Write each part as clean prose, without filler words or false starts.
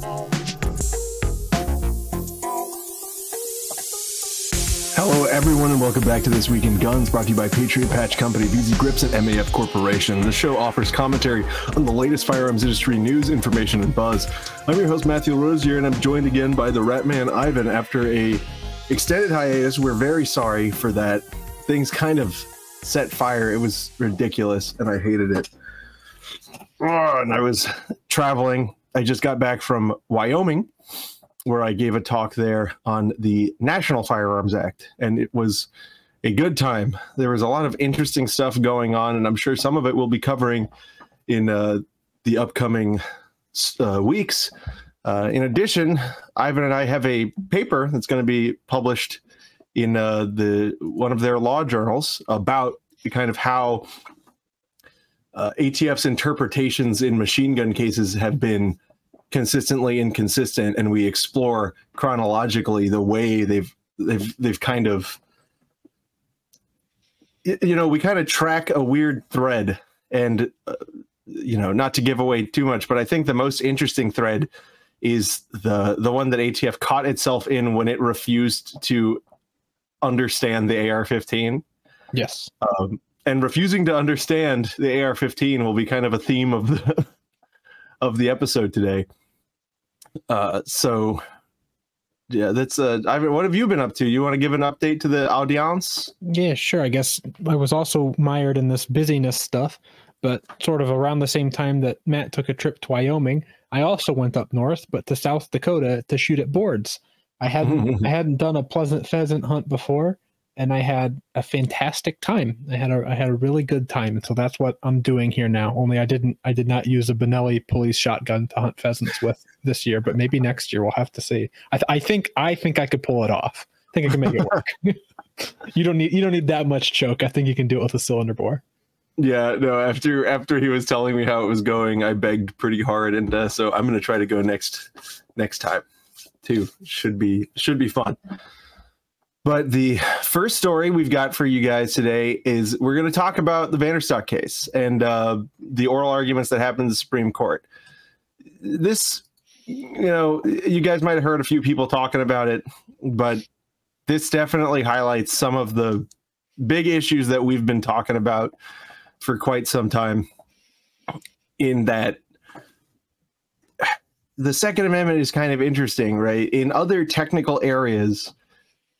Hello, everyone, and welcome back to This Week in Guns, brought to you by Patriot Patch Company, VZ Grips, and MAF Corporation. The show offers commentary on the latest firearms industry news, information, and buzz. I'm your host, Matthew Rosier, and I'm joined again by the Ratman Ivan. After a extended hiatus, we're very sorry for that. Things kind of set fire. It was ridiculous, and I hated it. And I was traveling. I just got back from Wyoming, where I gave a talk there on the National Firearms Act, and it was a good time. There was a lot of interesting stuff going on, and I'm sure some of it we'll be covering in the upcoming weeks. In addition, Ivan and I have a paper that's going to be published in one of their law journals about the kind of how ATF's interpretations in machine gun cases have been consistently inconsistent, and we explore chronologically the way they've kind of, you know, we kind of track a weird thread, and you know, not to give away too much, but I think the most interesting thread is the one that ATF caught itself in when it refused to understand the AR-15. Yes. And refusing to understand the AR-15 will be kind of a theme of the episode today. So yeah, that's Ivan, what have you been up to? You want to give an update to the audience? Yeah, sure. I guess I was also mired in this busyness stuff, but sort of around the same time that Matt took a trip to Wyoming, I also went up north, but to South Dakota to shoot at boards. I hadn't done a pleasant pheasant hunt before, and I had a fantastic time. I had a really good time. So that's what I'm doing here now. Only I did not use a Benelli police shotgun to hunt pheasants with this year, but maybe next year we'll have to see. I think I could pull it off. I think I can make it work. You don't need that much choke. I think you can do it with a cylinder bore. Yeah, no, after he was telling me how it was going, I begged pretty hard, and so I'm going to try to go next time too. Should be fun. But the first story we've got for you guys today is we're going to talk about the Vander Stock case and the oral arguments that happened in the Supreme Court. This, you know, you guys might have heard a few people talking about it, but this definitely highlights some of the big issues that we've been talking about for quite some time, in that the Second Amendment is kind of interesting, right? In other technical areas,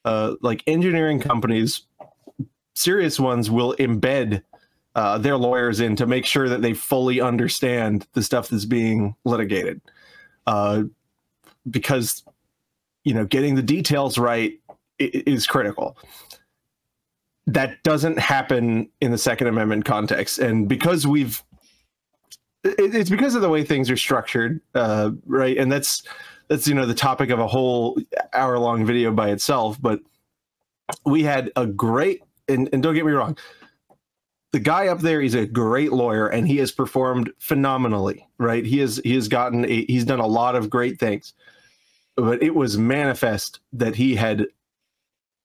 like engineering companies, serious ones will embed their lawyers in to make sure that they fully understand the stuff that's being litigated. Because, you know, getting the details right is critical. That doesn't happen in the Second Amendment context. And because it's because of the way things are structured, right? And that's, you know, the topic of a whole hour-long video by itself. But we had a great, and don't get me wrong, the guy up there is a great lawyer, and he has performed phenomenally, right? He's done a lot of great things, but it was manifest that he had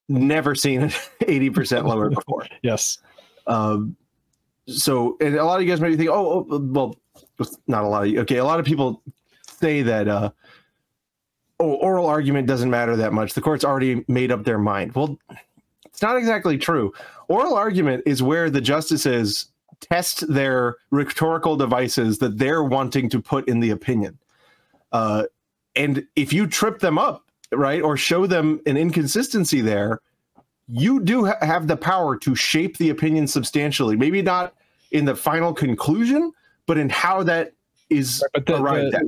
never seen it 80% lower before. Yes. So, and a lot of you guys might be thinking, oh, well, not a lot of you. Okay, a lot of people say that, oral argument doesn't matter that much. The court's already made up their mind. Well, it's not exactly true. Oral argument is where the justices test their rhetorical devices that they're wanting to put in the opinion. And if you trip them up, right, or show them an inconsistency there, you do have the power to shape the opinion substantially. Maybe not in the final conclusion, but in how that is arrived at.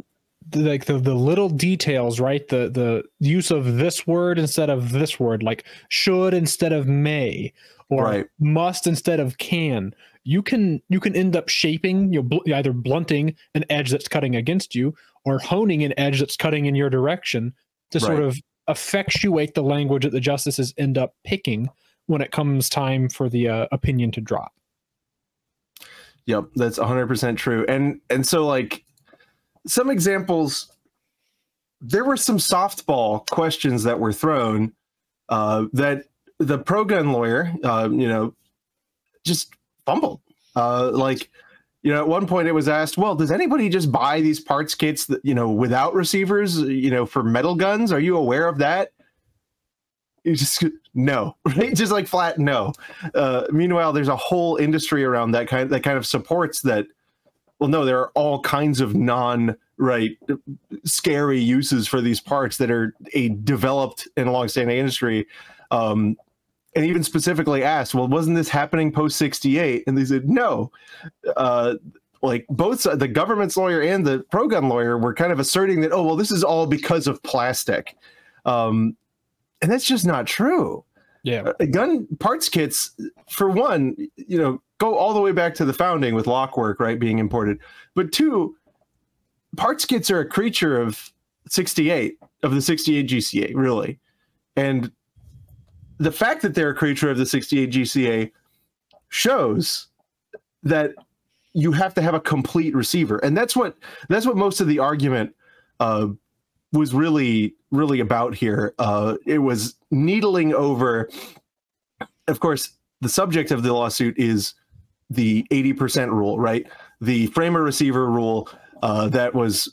Like the little details, right? The use of this word instead of this word, like should instead of may, or must instead of can. You can end up shaping, either blunting an edge that's cutting against you, or honing an edge that's cutting in your direction to sort of effectuate the language that the justices end up picking when it comes time for the opinion to drop. Yep, that's 100% true. And so, like, some examples, there were some softball questions that were thrown that the pro-gun lawyer, you know, just fumbled. Like, You know, at one point it was asked, well, does anybody just buy these parts kits that, you know, without receivers, you know, for metal guns? Are you aware of that? You just no, right? Just like flat no. Meanwhile, there's a whole industry around that kind of supports that. Well, no, there are all kinds of scary uses for these parts that are a developed and long-standing industry. And even specifically asked, well, wasn't this happening post 68? And they said no. Like both the government's lawyer and the pro-gun lawyer were kind of asserting that, oh, well, this is all because of plastic. And that's just not true. Yeah. Gun parts kits, for one, you know, go all the way back to the founding with lockwork, right, being imported. But two, parts kits are a creature of 68, of the 68 GCA, really. And the fact that they're a creature of the 68 GCA shows that you have to have a complete receiver. And that's what most of the argument was really about here. It was needling over, of course, the subject of the lawsuit is the 80% rule, right? The framer receiver rule that was,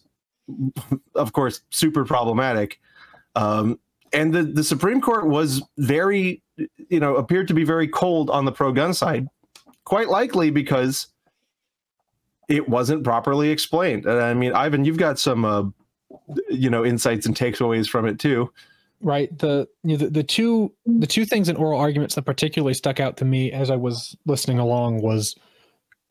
of course, super problematic. And the Supreme Court was very, you know, appeared to be very cold on the pro-gun side, quite likely because it wasn't properly explained. And I mean, Ivan, you've got some, you know, insights and takeaways from it too. Right. The two things in oral arguments that particularly stuck out to me as I was listening along was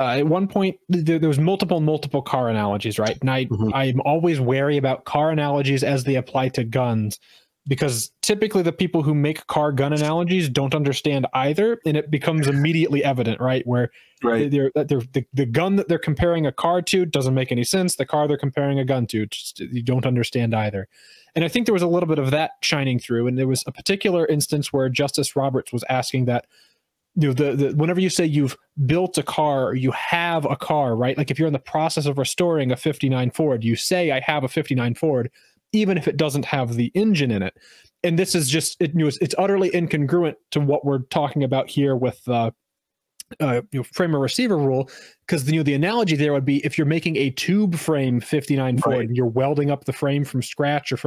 at one point there was multiple car analogies, right? And I'm always wary about car analogies as they apply to guns, because typically the people who make car gun analogies don't understand either, and it becomes immediately evident, right? Where the gun that they're comparing a car to doesn't make any sense. The car they're comparing a gun to, just, you don't understand either. And I think there was a little bit of that shining through. And there was a particular instance where Justice Roberts was asking that, you know, whenever you say you've built a car or you have a car, right? Like if you're in the process of restoring a 59 Ford, you say, I have a 59 Ford, even if it doesn't have the engine in it. And this is just, it's utterly incongruent to what we're talking about here with framer receiver rule, because the analogy there would be if you're making a tube frame 59 Ford and you're welding up the frame from scratch, or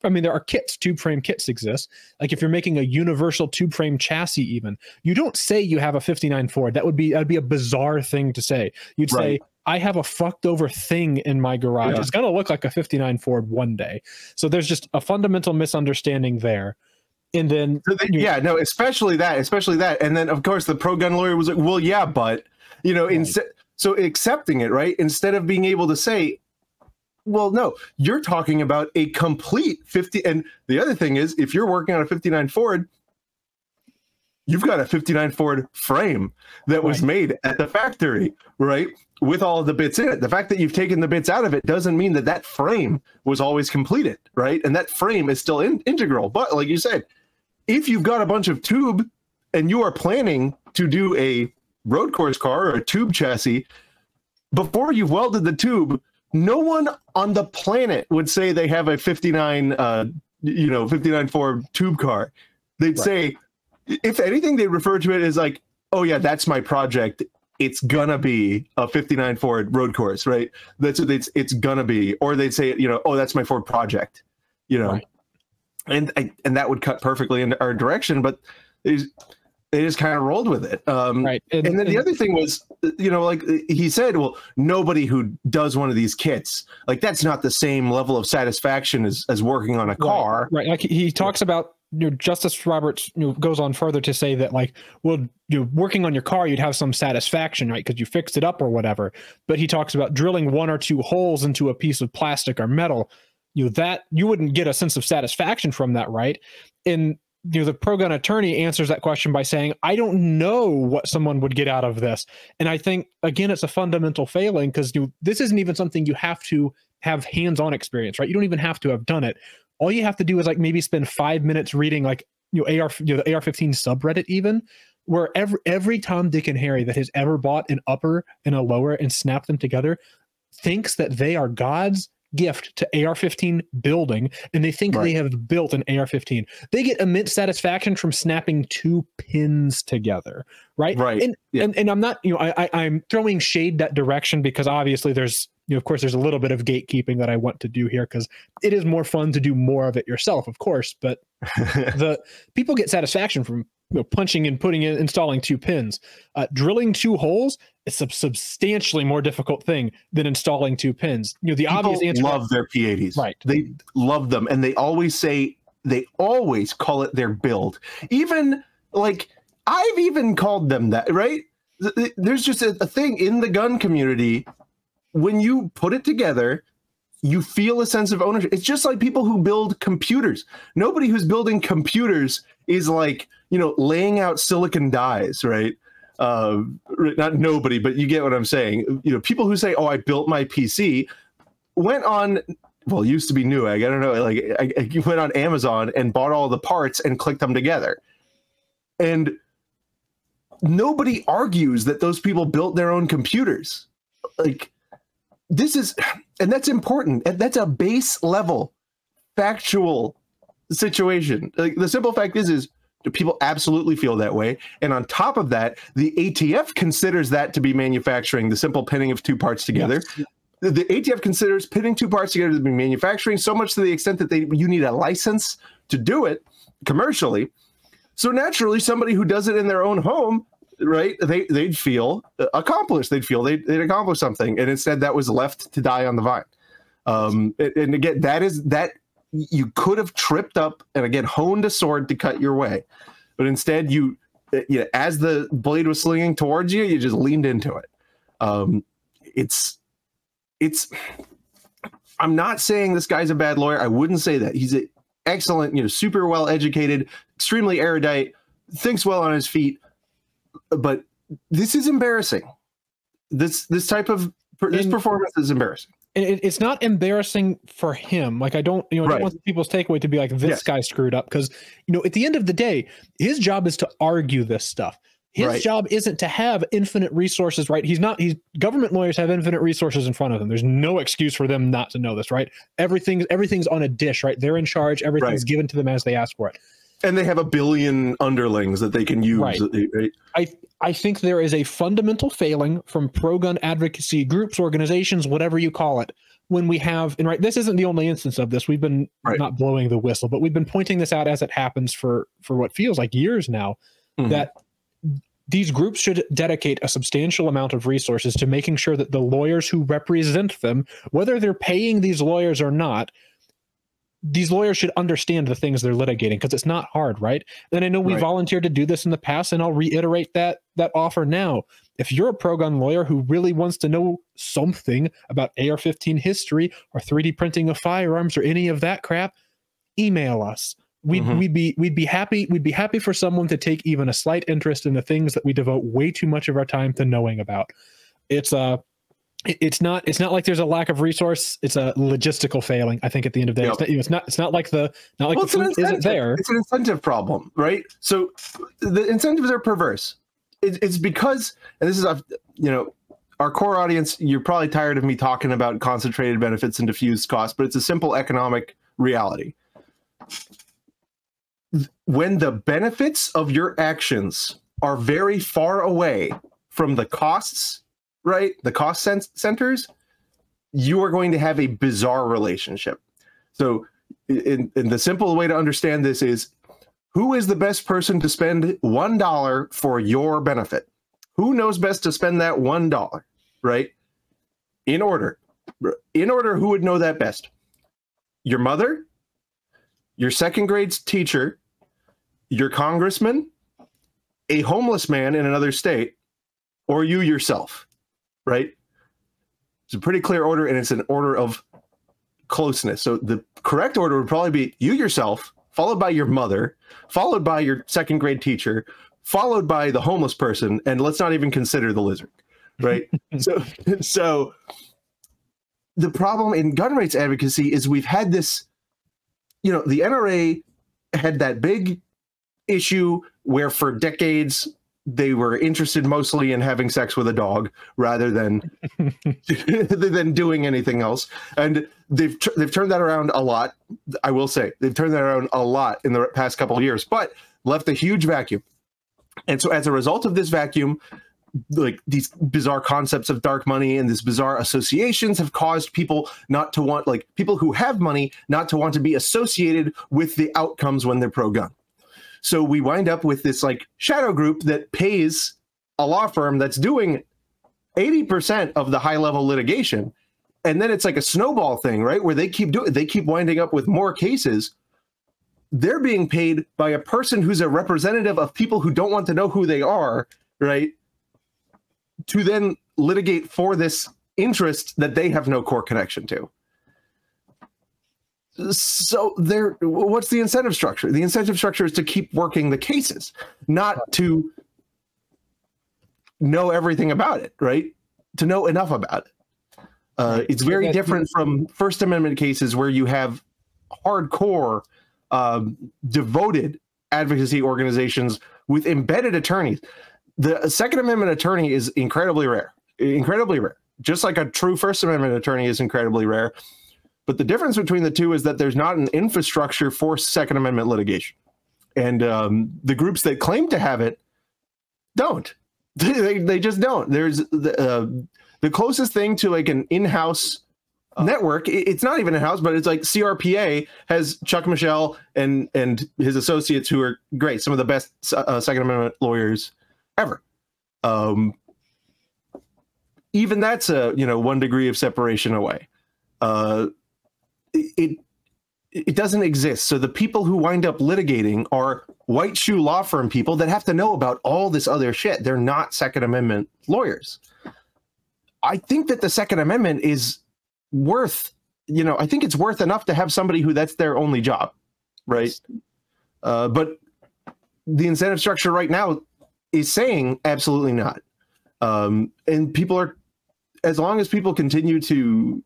there are kits, tube frame kits exist. Like if you're making a universal tube frame chassis, even, you don't say you have a 59 Ford. That'd be a bizarre thing to say. You'd say, I have a fucked over thing in my garage. Yeah. It's going to look like a 59 Ford one day. So there's just a fundamental misunderstanding there. And then, especially that. And then, of course, the pro-gun lawyer was like, well, yeah, but, you know, so accepting it, right? Instead of being able to say, well, no, you're talking about a complete 50. And the other thing is, if you're working on a 59 Ford, you've got a 59 Ford frame that was made at the factory, right? With all of the bits in it. The fact that you've taken the bits out of it doesn't mean that that frame was always completed, right? And that frame is still integral. But like you said, if you've got a bunch of tube and you are planning to do a road course car or a tube chassis, before you've welded the tube, no one on the planet would say they have a 59 Ford tube car. They'd say, if anything, they refer to it as like, oh yeah, that's my project. It's gonna be a 59 Ford road course, right? That's what it's gonna be. Or they'd say, you know, oh, that's my Ford project, you know. And that would cut perfectly in our direction, but they just kind of rolled with it. And then the other thing was, you know, like he said, well, nobody who does one of these kits, like that's not the same level of satisfaction as working on a car. Right. Like he talks about, you know, Justice Roberts, you know, goes on further to say that, like, well, you're working on your car, you'd have some satisfaction, right? Because you fixed it up or whatever. But he talks about drilling one or two holes into a piece of plastic or metal. You know, that you wouldn't get a sense of satisfaction from that, right? And you know, the pro-gun attorney answers that question by saying, I don't know what someone would get out of this. And I think, again, it's a fundamental failing, because this isn't even something you have to have hands-on experience, right? You don't even have to have done it. All you have to do is like maybe spend 5 minutes reading like, the AR-15 subreddit, even, where every Tom, Dick, and Harry that has ever bought an upper and a lower and snapped them together thinks that they are gods gift to AR-15 building, and they think they have built an AR-15. They get immense satisfaction from snapping 2 pins together, right? Right. And I'm not, I'm throwing shade that direction because obviously there's, of course, there's a little bit of gatekeeping that I want to do here because it is more fun to do more of it yourself, of course. But the people get satisfaction from punching and installing 2 pins. Drilling 2 holes is a substantially more difficult thing than installing 2 pins. The people obvious answer love their P80s, right? They love them, and they always call it their build. Even like I've even called them that, right? There's just a thing in the gun community. When you put it together, you feel a sense of ownership. It's just like people who build computers. Nobody who's building computers is like, laying out silicon dies, right? Not nobody, but you get what I'm saying. People who say, "Oh, I built my PC," went on, well, it used to be Newegg. I don't know. Like I went on Amazon and bought all the parts and clicked them together. And nobody argues that those people built their own computers. Like and that's important. And that's a base level factual situation. Like the simple fact is people absolutely feel that way. And on top of that, the ATF considers that to be manufacturing, the simple pinning of 2 parts together. Yes. The ATF considers pinning 2 parts together to be manufacturing, so much to the extent that you need a license to do it commercially. So naturally, somebody who does it in their own home, right, they'd feel accomplished. They'd feel they'd accomplished something. And instead, that was left to die on the vine. And again, that you could have tripped up and again honed a sword to cut your way, but instead as the blade was slinging towards you, you just leaned into it. I'm not saying this guy's a bad lawyer. I wouldn't say that. He's an excellent, super well educated, extremely erudite, thinks well on his feet. But this is embarrassing. This performance is embarrassing. It's not embarrassing for him. Like I don't want people's takeaway to be like this guy screwed up because at the end of the day, his job is to argue this stuff. His job isn't to have infinite resources, right? Government lawyers have infinite resources in front of them. There's no excuse for them not to know this, right? Everything's on a dish, right? They're in charge. Everything's given to them as they ask for it. And they have a billion underlings that they can use. Right. I think there is a fundamental failing from pro-gun advocacy groups, organizations, whatever you call it, when we have, and this isn't the only instance of this. We've been not blowing the whistle, but we've been pointing this out as it happens for what feels like years now, that these groups should dedicate a substantial amount of resources to making sure that the lawyers who represent them, whether they're paying these lawyers or not, these lawyers should understand the things they're litigating because it's not hard, right? And I know we volunteered to do this in the past, and I'll reiterate that offer now. If you're a pro-gun lawyer who really wants to know something about AR-15 history or 3D printing of firearms or any of that crap, email us. We'd be happy for someone to take even a slight interest in the things that we devote way too much of our time to knowing about. It's not like there's a lack of resource. It's a logistical failing. I think at the end of the day, it's not like the food isn't there. It's an incentive problem, right? So the incentives are perverse. It's because, and this is our core audience. You're probably tired of me talking about concentrated benefits and diffused costs, but it's a simple economic reality. When the benefits of your actions are very far away from the costs, right? The cost centers, you are going to have a bizarre relationship. So in the simple way to understand this is, who is the best person to spend $1 for your benefit? Who knows best to spend that $1, right? In order, who would know that best? Your mother, your second grade teacher, your congressman, a homeless man in another state, or you yourself, right? It's a pretty clear order, and it's an order of closeness. So the correct order would probably be you yourself, followed by your mother, followed by your second grade teacher, followed by the homeless person, and let's not even consider the lizard, right? So the problem in gun rights advocacy is we've had this, the NRA had that big issue where for decades they were interested mostly in having sex with a dog rather than than doing anything else. And they've turned that around a lot. I will say they've turned that around a lot in the past couple of years, but left a huge vacuum. And so as a result of this vacuum, like these bizarre concepts of dark money and these bizarre associations have caused people not to want, like people who have money, not to want to be associated with the outcomes when they're pro-gun. So we wind up with this like shadow group that pays a law firm that's doing 80% of the high-level litigation. And then it's like a snowball thing, right? Where they keep winding up with more cases. They're being paid by a person who's a representative of people who don't want to know who they are, right? To then litigate for this interest that they have no core connection to. So what's the incentive structure? The incentive structure is to keep working the cases, not to know everything about it, right? To know enough about it. It's very different from First Amendment cases where you have hardcore, devoted advocacy organizations with embedded attorneys. The Second Amendment attorney is incredibly rare, just like a true First Amendment attorney is incredibly rare. But the difference between the two is that there's not an infrastructure for Second Amendment litigation. And the groups that claim to have it don't. They just don't. There's the closest thing to like an in-house network. It's not even in-house, but it's like CRPA has Chuck Michel and his associates who are great, some of the best Second Amendment lawyers ever. Even that's a 1 degree of separation away. It doesn't exist. So the people who wind up litigating are white shoe law firm people that have to know about all this other shit. They're not Second Amendment lawyers. I think that the Second Amendment is worth, I think it's worth enough to have somebody who that's their only job, right? But the incentive structure right now is saying absolutely not. And people are, as long as people continue to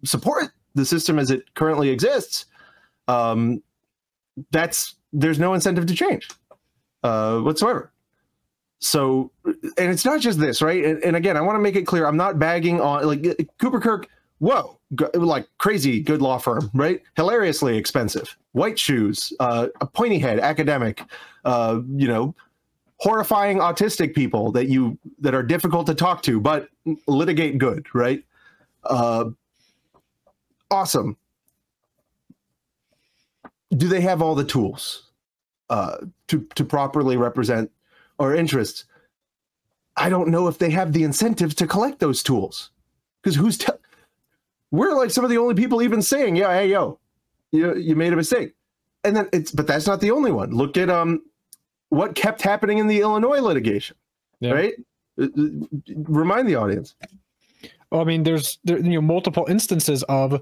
support the system as it currently exists, there's no incentive to change whatsoever. So, and it's not just this, right? And again, I want to make it clear, I'm not bagging on like Cooper Kirk. Whoa, like crazy good law firm, right? Hilariously expensive, white shoes, a pointy head, academic, horrifying autistic people that are difficult to talk to, but litigate good, right? Awesome. Do they have all the tools to properly represent our interests? I don't know if they have the incentives to collect those tools, because we're like some of the only people even saying, yeah, hey, yo, you made a mistake. And then but that's not the only one. Look at what kept happening in the Illinois litigation, right? Remind the audience. Well, I mean, there's multiple instances of,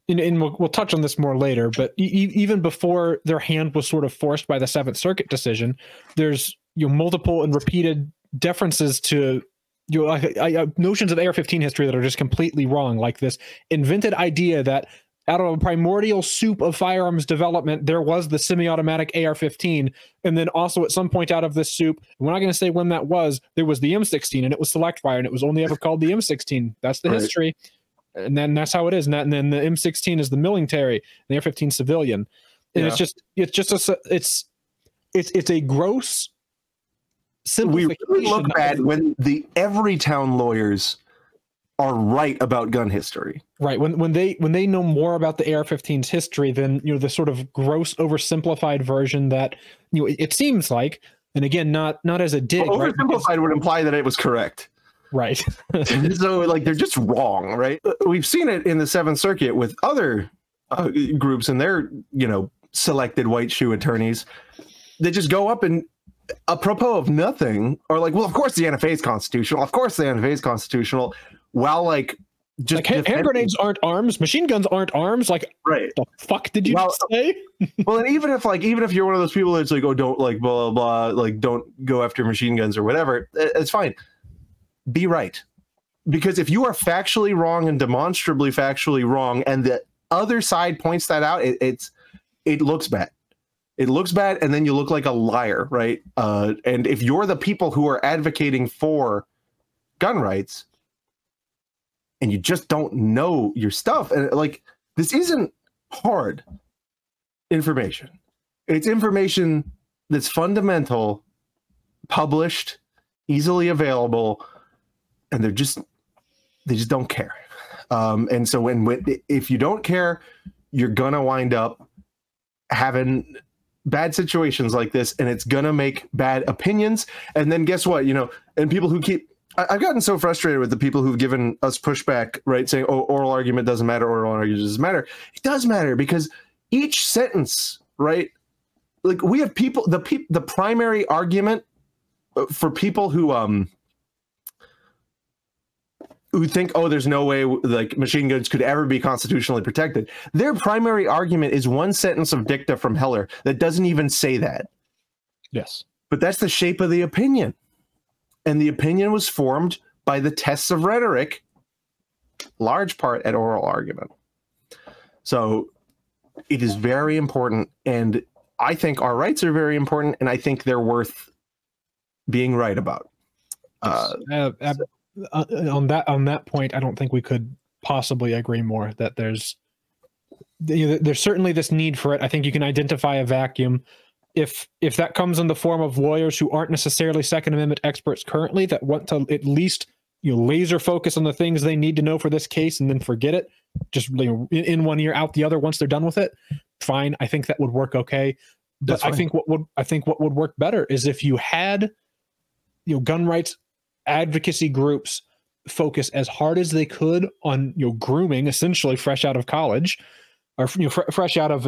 and we'll touch on this more later, but even before their hand was sort of forced by the Seventh Circuit decision, there's multiple and repeated deferences to notions of AR-15 history that are just completely wrong, like this invented idea that out of a primordial soup of firearms development, there was the semi-automatic AR-15, and then also at some point out of this soup, we're not going to say when that was, there was the M16, and it was select fire, and it was only ever called the M16. That's the history, and then that's how it is. And then the M16 is the military, and the AR-15 civilian, and it's a gross simplification. We really look bad when the Everytown lawyers are right about gun history. Right. When they know more about the AR-15's history than the sort of gross oversimplified version that it seems like, and again, not as a dig. Well, oversimplified would imply that it was correct. Right. So like they're just wrong, right? We've seen it in the Seventh Circuit with other groups and their selected white shoe attorneys that just go up and apropos of nothing are like, well, of course the NFA is constitutional. Of course the NFA is constitutional. Well, like, just like hand grenades aren't arms, machine guns aren't arms. Like, right? The fuck did you say? Well, and even if you're one of those people that's like, oh, don't like blah blah blah, like don't go after machine guns or whatever, it's fine. Be right, because if you are factually wrong and demonstrably factually wrong, and the other side points that out, it looks bad. It looks bad, and then you look like a liar, right? And if you're the people who are advocating for gun rights and you just don't know your stuff, and like, this isn't hard information. It's information that's fundamental, published, easily available, and they just don't care. And so if you don't care, you're gonna wind up having bad situations like this, and it's gonna make bad opinions. And then guess what? And people who I've gotten so frustrated with the people who've given us pushback, right? Saying, oh, oral argument doesn't matter, oral argument doesn't matter. It does matter, because each sentence, right? Like, we have people, the primary argument for people who think, oh, there's no way like machine guns could ever be constitutionally protected. Their primary argument is one sentence of dicta from Heller that doesn't even say that. Yes. But that's the shape of the opinion. And the opinion was formed by the tests of rhetoric, large part at oral argument. So it is very important. And I think our rights are very important. And I think they're worth being right about. On that point, I don't think we could possibly agree more that there's certainly this need for it. I think you can identify a vacuum. If that comes in the form of lawyers who aren't necessarily Second Amendment experts currently, that want to at least laser focus on the things they need to know for this case and then forget it, just in one ear out the other once they're done with it, fine. I think that would work okay. But I think what would work better is if you had gun rights advocacy groups focus as hard as they could on grooming, essentially fresh out of college, or fresh out of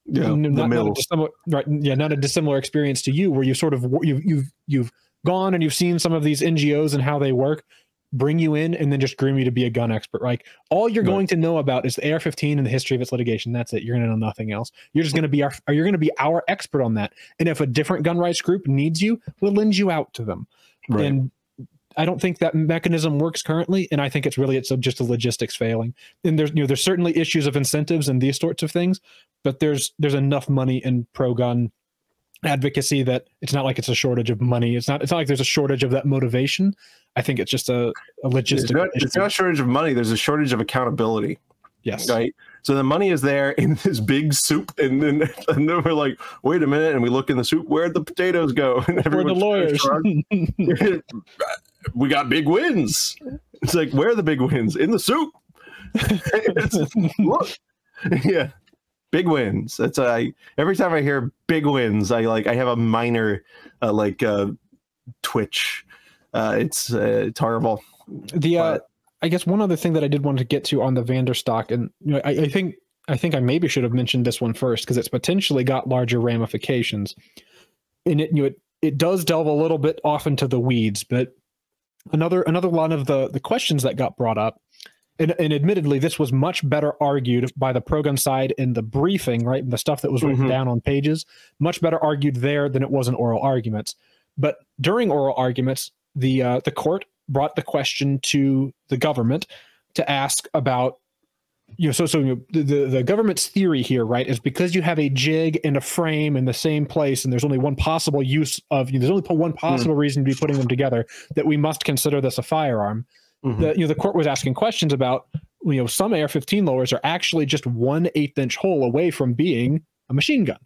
not a dissimilar experience to you, where you've gone and you've seen some of these NGOs and how they work, bring you in and then just groom you to be a gun expert. Like, all you're going to know about is the AR-15 and the history of its litigation. That's it. You're going to know nothing else. You're just going to be our expert on that. And if a different gun rights group needs you, we'll lend you out to them. Right. And I don't think that mechanism works currently, and I think it's just a logistics failing. And there's certainly issues of incentives and these sorts of things, but there's enough money in pro-gun advocacy that it's not like it's a shortage of money. It's not like there's a shortage of that motivation. I think it's just a logistical issue. It's not a shortage of money. There's a shortage of accountability. Yes. Right. So the money is there in this big soup, and then we're like, wait a minute, and we look in the soup. Where'd the potatoes go? And where the lawyers? We got big wins. It's like, where are the big wins? In the soup. Look, yeah, big wins. That's every time I hear big wins, I have a minor twitch. It's horrible. I guess one other thing that I did want to get to on the Vanderstok, and I think I maybe should have mentioned this one first because it's potentially got larger ramifications. And it does delve a little bit off into the weeds, but another one of the questions that got brought up, and admittedly this was much better argued by the pro-gun side in the briefing, right, and the stuff that was written down on pages, much better argued there than it was in oral arguments. But during oral arguments, the court brought the question to the government to ask about, the government's theory here, right, is because you have a jig and a frame in the same place, and there's only one possible use of, there's only one possible reason to be putting them together, that we must consider this a firearm. The court was asking questions about, some AR-15 lowers are actually just 1/8 inch hole away from being a machine gun.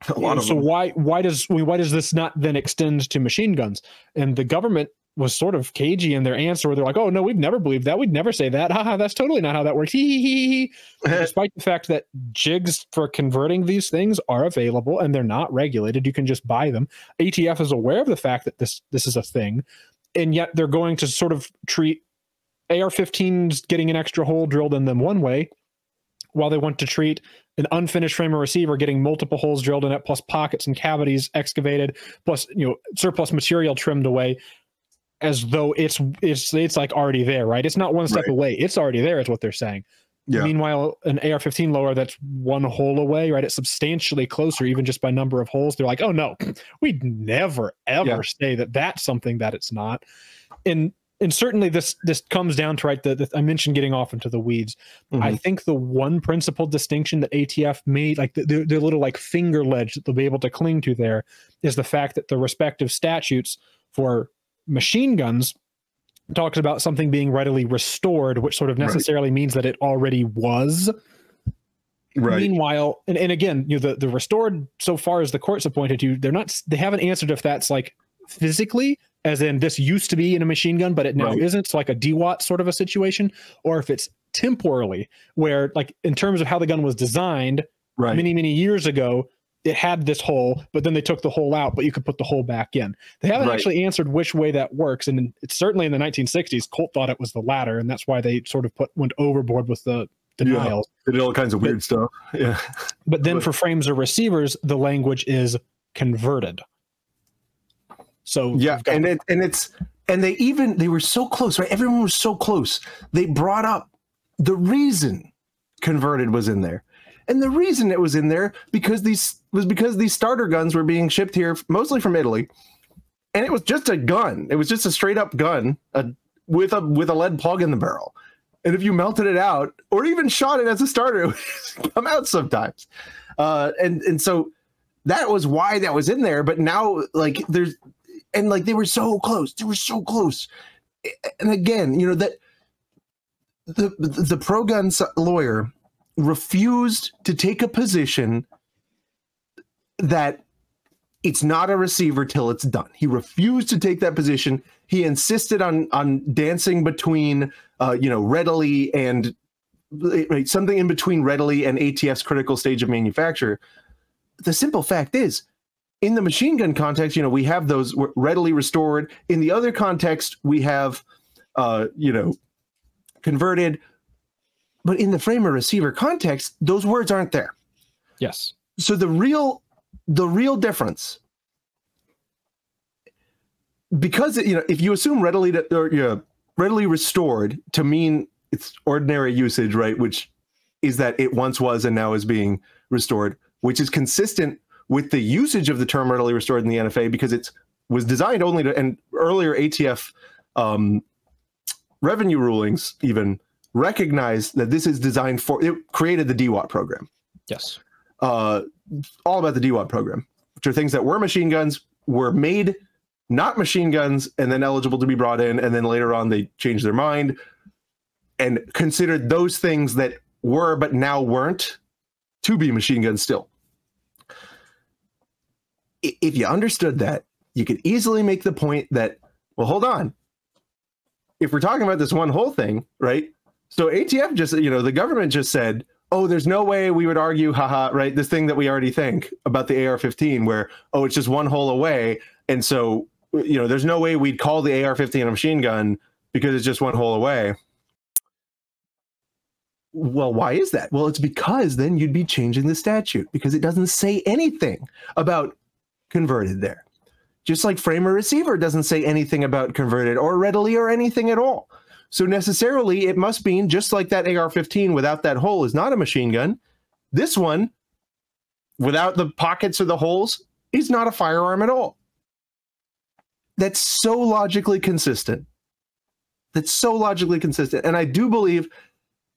So why does this not then extend to machine guns? And the government was sort of cagey in their answer, where they're like, oh no, we've never believed that. We'd never say that. Haha, that's totally not how that works. Despite the fact that jigs for converting these things are available and they're not regulated. You can just buy them. ATF is aware of the fact that this is a thing, and yet they're going to sort of treat AR-15s getting an extra hole drilled in them one way, while they want to treat an unfinished frame or receiver getting multiple holes drilled in it, plus pockets and cavities excavated, plus surplus material trimmed away, as though it's like already there, right? It's not one step away. It's already there, is what they're saying. Yeah. Meanwhile, an AR-15 lower that's one hole away, right? It's substantially closer, even just by number of holes. They're like, oh no, we'd never, ever say that that's something that it's not. And and certainly this comes down to, right, I mentioned getting off into the weeds. I think the one principal distinction that ATF made, like the little like finger ledge that they'll be able to cling to there, is the fact that the respective statutes for machine guns talks about something being readily restored, which sort of necessarily means that it already was. Right. Meanwhile, and again, the restored, so far as the courts have pointed to, they haven't answered if that's like physically, as in this used to be in a machine gun, but it now isn't. It's like a DWAT sort of a situation, or if it's temporally, where like in terms of how the gun was designed many, many years ago, it had this hole, but then they took the hole out, but you could put the hole back in. They haven't actually answered which way that works. And it's certainly in the 1960s, Colt thought it was the latter. And that's why they sort of went overboard with the denials. They did all kinds of weird stuff. Yeah. But then for frames or receivers, the language is converted. So yeah, and they were so close, right? Everyone was so close. They brought up the reason converted was in there. And the reason it was in there because these starter guns were being shipped here mostly from Italy. And it was just a gun. It was just a straight up gun with a lead plug in the barrel. And if you melted it out or even shot it as a starter, it would come out sometimes. And so that was why that was in there. But now like they were so close. They were so close. And again, that the pro-gun lawyer refused to take a position that it's not a receiver till it's done. He refused to take that position. He insisted on dancing between, readily and something in between readily and ATF's critical stage of manufacture. The simple fact is, in the machine gun context, we have those readily restored. In the other context, we have, converted. But in the framer receiver context, those words aren't there. Yes. So the real difference, because if you assume readily restored to mean it's ordinary usage, right, which is that it once was and now is being restored, which is consistent with the usage of the term readily restored in the NFA, because it was designed only to, and earlier ATF revenue rulings even recognize that this is designed for, it created the DWAT program. Yes. All about the DWAT program, which are things that were machine guns, were made not machine guns, and then eligible to be brought in. And then later on, they changed their mind and considered those things that were, but now weren't, to be machine guns still. If you understood that, you could easily make the point that, well, hold on. If we're talking about this one whole thing, right? So ATF just, the government just said, oh, there's no way we would argue, haha, right? This thing that we already think about the AR-15 where, oh, it's just one hole away. And so, there's no way we'd call the AR-15 a machine gun because it's just one hole away. Well, why is that? Well, it's because then you'd be changing the statute because it doesn't say anything about converted there. Just like framer receiver doesn't say anything about converted or readily or anything at all. So necessarily it must mean just like that AR-15 without that hole is not a machine gun. This one, without the pockets or the holes, is not a firearm at all. That's so logically consistent. That's so logically consistent. And I do believe,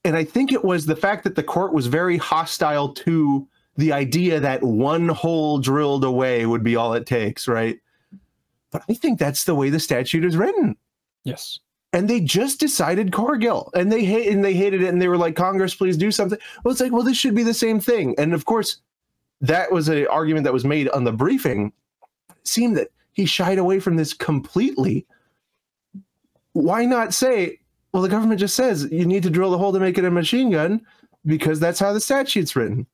and I think it was the fact that the court was very hostile to the idea that one hole drilled away would be all it takes, right? But I think that's the way the statute is written. Yes. And they just decided Cargill, and they hated it, and they were like, Congress, please do something. Well, it's like, well, this should be the same thing. And of course, that was an argument that was made on the briefing. It seemed that he shied away from this completely. Why not say, well, the government just says you need to drill the hole to make it a machine gun because that's how the statute's written.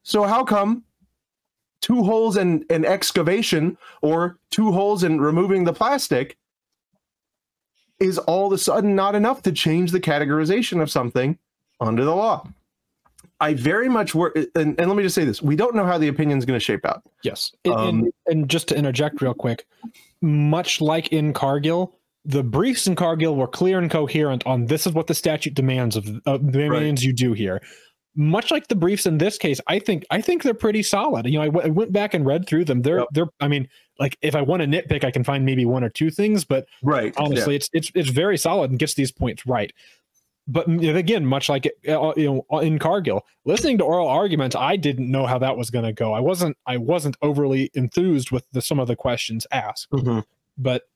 So how come 2 holes in excavation or 2 holes in removing the plastic is all of a sudden not enough to change the categorization of something under the law? I very much work, and let me just say this: we don't know how the opinion is going to shape out. Yes, and just to interject real quick, much like in Cargill, the briefs in Cargill were clear and coherent on this is what the statute demands demands you do here. Much like the briefs in this case, I think they're pretty solid. I went back and read through them. They're I mean, like if I want to nitpick, I can find maybe one or two things, but honestly, it's very solid and gets these points right. But again, much like in Cargill, listening to oral arguments, I didn't know how that was going to go. I wasn't overly enthused with some of the questions asked. But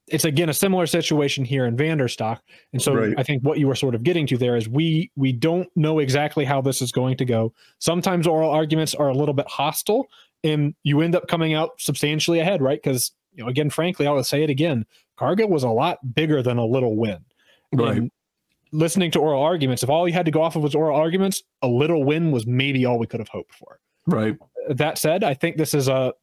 it's again a similar situation here in Vanderstok, and so I think what you were sort of getting to there is we don't know exactly how this is going to go. Sometimes oral arguments are a little bit hostile, and you end up coming out substantially ahead, right? Because again, frankly, I'll say it again, Cargill was a lot bigger than a little win. And listening to oral arguments, if all you had to go off of was oral arguments, a little win was maybe all we could have hoped for. That said, I think this is oral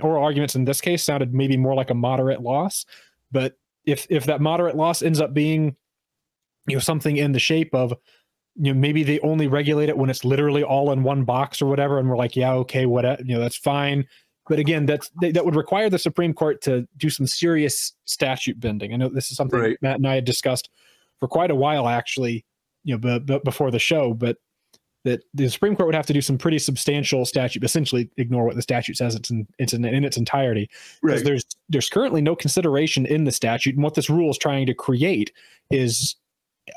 arguments in this case sounded maybe more like a moderate loss. But if that moderate loss ends up being, something in the shape of, maybe they only regulate it when it's literally all in one box or whatever, and we're like, yeah, okay, whatever, that's fine. But again, that would require the Supreme Court to do some serious statute bending. I know this is something Matt and I had discussed for quite a while, actually, before the show, but that the Supreme Court would have to do some pretty substantial statute, essentially ignore what the statute says in its entirety. Because there's currently no consideration in the statute. And what this rule is trying to create is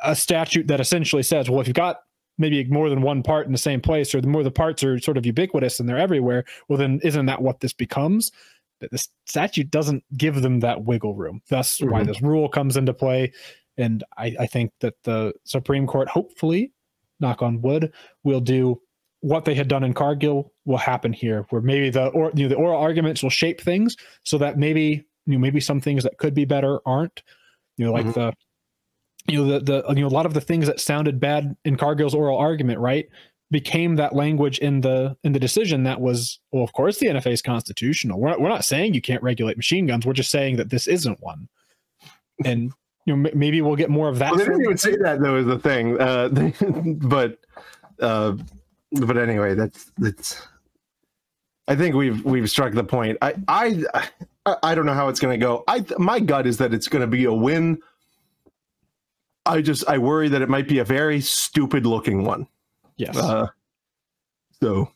a statute that essentially says, well, if you've got maybe more than one part in the same place, or the more the parts are sort of ubiquitous and they're everywhere, well, then isn't that what this becomes? But the statute doesn't give them that wiggle room. That's why this rule comes into play. And I think that the Supreme Court, hopefully, knock on wood, will do what they had done in Cargill will happen here, where maybe the oral arguments will shape things so that maybe some things that could be better aren't. Like a lot of the things that sounded bad in Cargill's oral argument, became that language in the decision that was, well, of course the NFA is constitutional. We're not saying you can't regulate machine guns. We're just saying that this isn't one. And maybe we'll get more of that. Well, they didn't even say that, though, is the thing. But anyway, that's. I think we've struck the point. I don't know how it's going to go. My gut is that it's going to be a win. I worry that it might be a very stupid looking one. Yes. So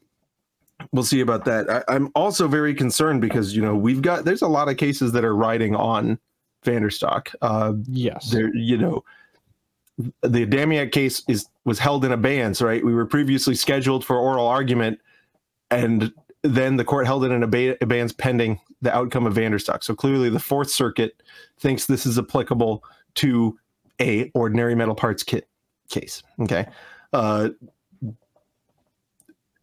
we'll see about that. I'm also very concerned because there's a lot of cases that are riding on Vanderstok. Yes. The Damiak case was held in abeyance, right? We were previously scheduled for oral argument, and then the court held it in abeyance pending the outcome of Vanderstok. So clearly the Fourth Circuit thinks this is applicable to a ordinary metal parts kit case. Okay.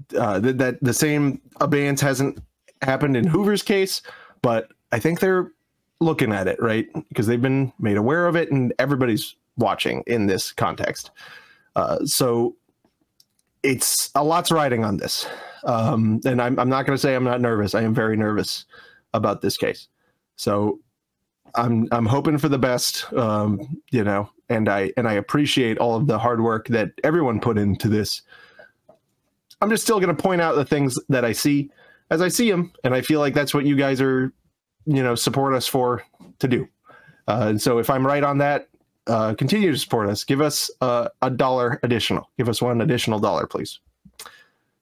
That the same abeyance hasn't happened in Hoover's case, but I think they're looking at it, right? Because they've been made aware of it and everybody's watching in this context. So it's a lot's riding on this. And I'm not going to say I'm not nervous. I am very nervous about this case. So I'm hoping for the best, and I appreciate all of the hard work that everyone put into this. I'm just still going to point out the things that I see as I see them. And I feel like that's what you guys are, support us for to do. And so if I'm right on that, continue to support us. Give us $1 additional. Give us $1 additional, please.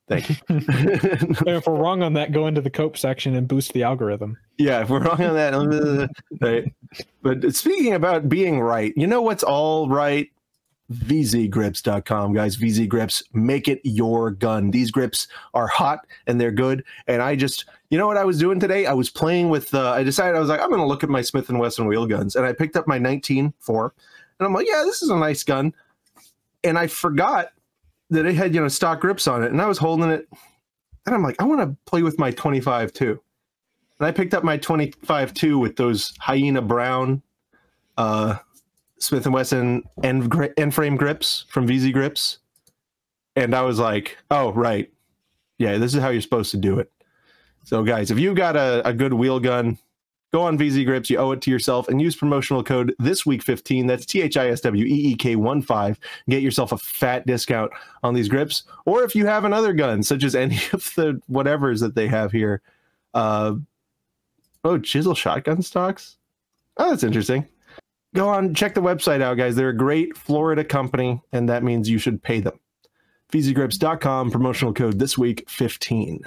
Thank you. And if we're wrong on that, go into the Cope section and boost the algorithm. Yeah, if we're wrong on that. Right. But speaking about being right, you know what's all right? VZGrips.com, guys. VZ Grips, make it your gun. These grips are hot and they're good. And you know what I was doing today? I was playing with, I decided I was like, I'm going to look at my Smith & Wesson wheel guns. And I picked up my 19-4. And I'm like, yeah, this is a nice gun. And I forgot that it had, stock grips on it. And I was holding it. And I'm like, I want to play with my 25 too. And I picked up my 25-2 with those hyena brown Smith & Wesson end frame grips from VZ Grips. And I was like, oh, right. Yeah, this is how you're supposed to do it. So, guys, if you've got a good wheel gun, go on VZ Grips. You owe it to yourself. And use promotional code THISWEEK15. That's THISWEEK15. Get yourself a fat discount on these grips. Or if you have another gun, such as any of the whatevers that they have here. Chisel shotgun stocks? Oh, that's interesting. Go on, check the website out, guys. They're a great Florida company, and that means you should pay them. VZGrips.com, promotional code THISWEEK15.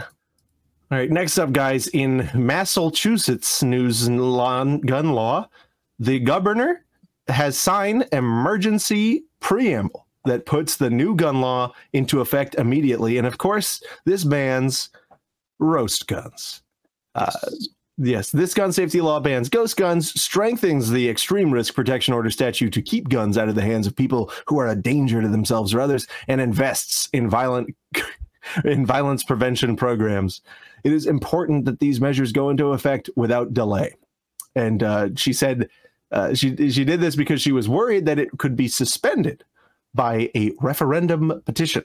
All right, next up, guys, in Massachusetts news and gun law, the governor has signed emergency preamble that puts the new gun law into effect immediately. And of course, this bans roast guns. Yes, this gun safety law bans ghost guns, strengthens the extreme risk protection order statute to keep guns out of the hands of people who are a danger to themselves or others, and invests in violence prevention programs. It is important that these measures go into effect without delay. And she said she did this because she was worried that it could be suspended by a referendum petition.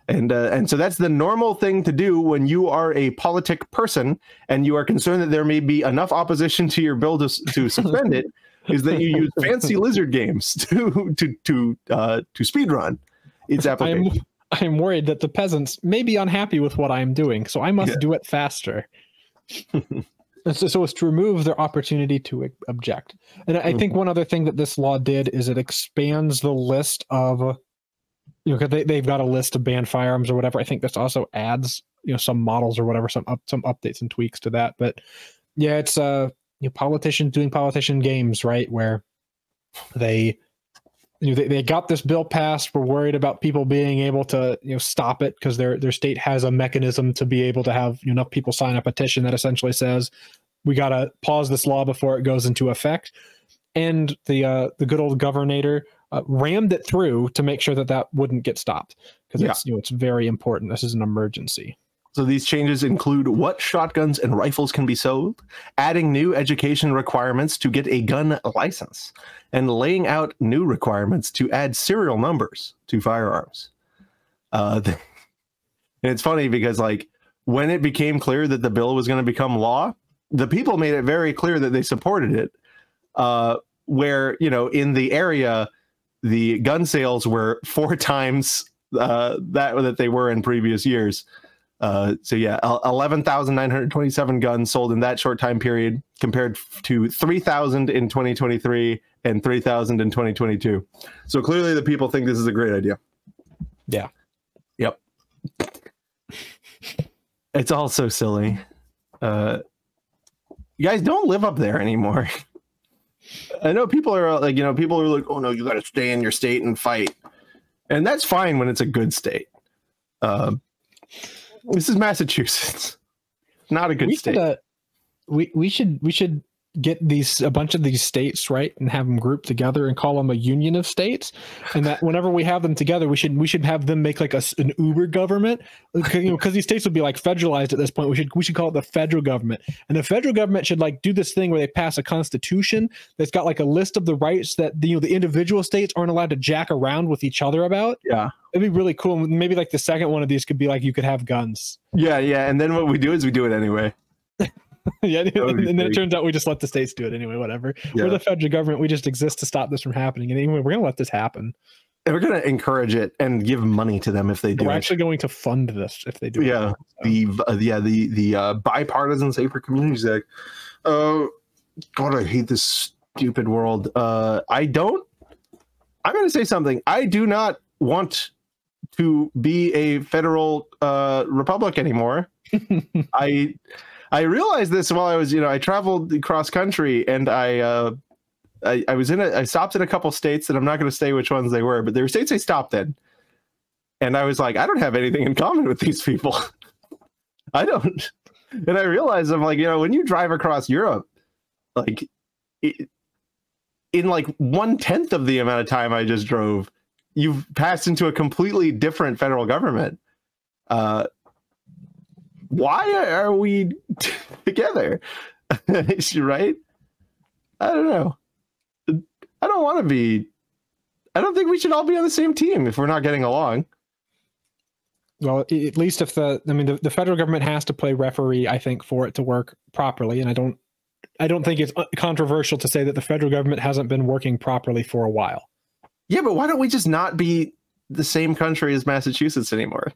And so that's the normal thing to do when you are a politic person and you are concerned that there may be enough opposition to your bill to suspend it, is that you use fancy lizard games to speed run its application. I'm worried that the peasants may be unhappy with what I'm doing, so I must do it faster. So it's to remove their opportunity to object. And I think one other thing that this law did is it expands the list of, because they've got a list of banned firearms or whatever. I think this also adds, some models or whatever, some updates and tweaks to that. But yeah, it's politicians doing politician games, right? Where they got this bill passed. We're worried about people being able to stop it because their state has a mechanism to be able to have enough people sign a petition that essentially says we got to pause this law before it goes into effect. And the good old governor rammed it through to make sure that wouldn't get stopped, because it's very important. This is an emergency. So these changes include what shotguns and rifles can be sold, adding new education requirements to get a gun license, and laying out new requirements to add serial numbers to firearms. And it's funny because, when it became clear that the bill was going to become law, the people made it very clear that they supported it. Where, in the area, the gun sales were 4 times that they were in previous years. 11,927 guns sold in that short time period compared to 3,000 in 2023 and 3,000 in 2022. So clearly the people think this is a great idea. Yeah. Yep. It's all so silly. You guys don't live up there anymore. I know people are like, oh no, you got to stay in your state and fight. And that's fine when it's a good state. This is Massachusetts. Not a good state. We should get a bunch of these states, right, and have them grouped together and call them a union of states. And that whenever we have them together, we should have them make like an Uber government, because these states would be like federalized at this point. We should call it the federal government, and the federal government should do this thing where they pass a constitution that's got a list of the rights that the individual states aren't allowed to jack around with each other about. Yeah. It'd be really cool. Maybe the second one of these could be you could have guns. Yeah. And then what we do is we do it anyway. Yeah, and then it turns out we just let the states do it anyway, whatever. Yeah. We're the federal government. We just exist to stop this from happening. And anyway, we're going to let this happen. And we're going to encourage it and give money to them if they do. We're actually going to fund this if they do. Yeah, the Bipartisan Safer Communities Act. God, I hate this stupid world. I'm going to say something. I do not want to be a federal republic anymore. I realized this while I was, I traveled cross country, and I stopped in a couple states, and I'm not going to say which ones they were, but there were states I stopped in, and I was like, I don't have anything in common with these people. I don't. And I realized, I'm like, when you drive across Europe, in 1/10 of the amount of time I just drove, you've passed into a completely different federal government. Why are we together? Right? I don't know. I don't want to be. I don't think we should all be on the same team if we're not getting along. Well, at least if the federal government has to play referee, I think, for it to work properly. And I don't think it's controversial to say that the federal government hasn't been working properly for a while. Yeah, but why don't we just not be the same country as Massachusetts anymore?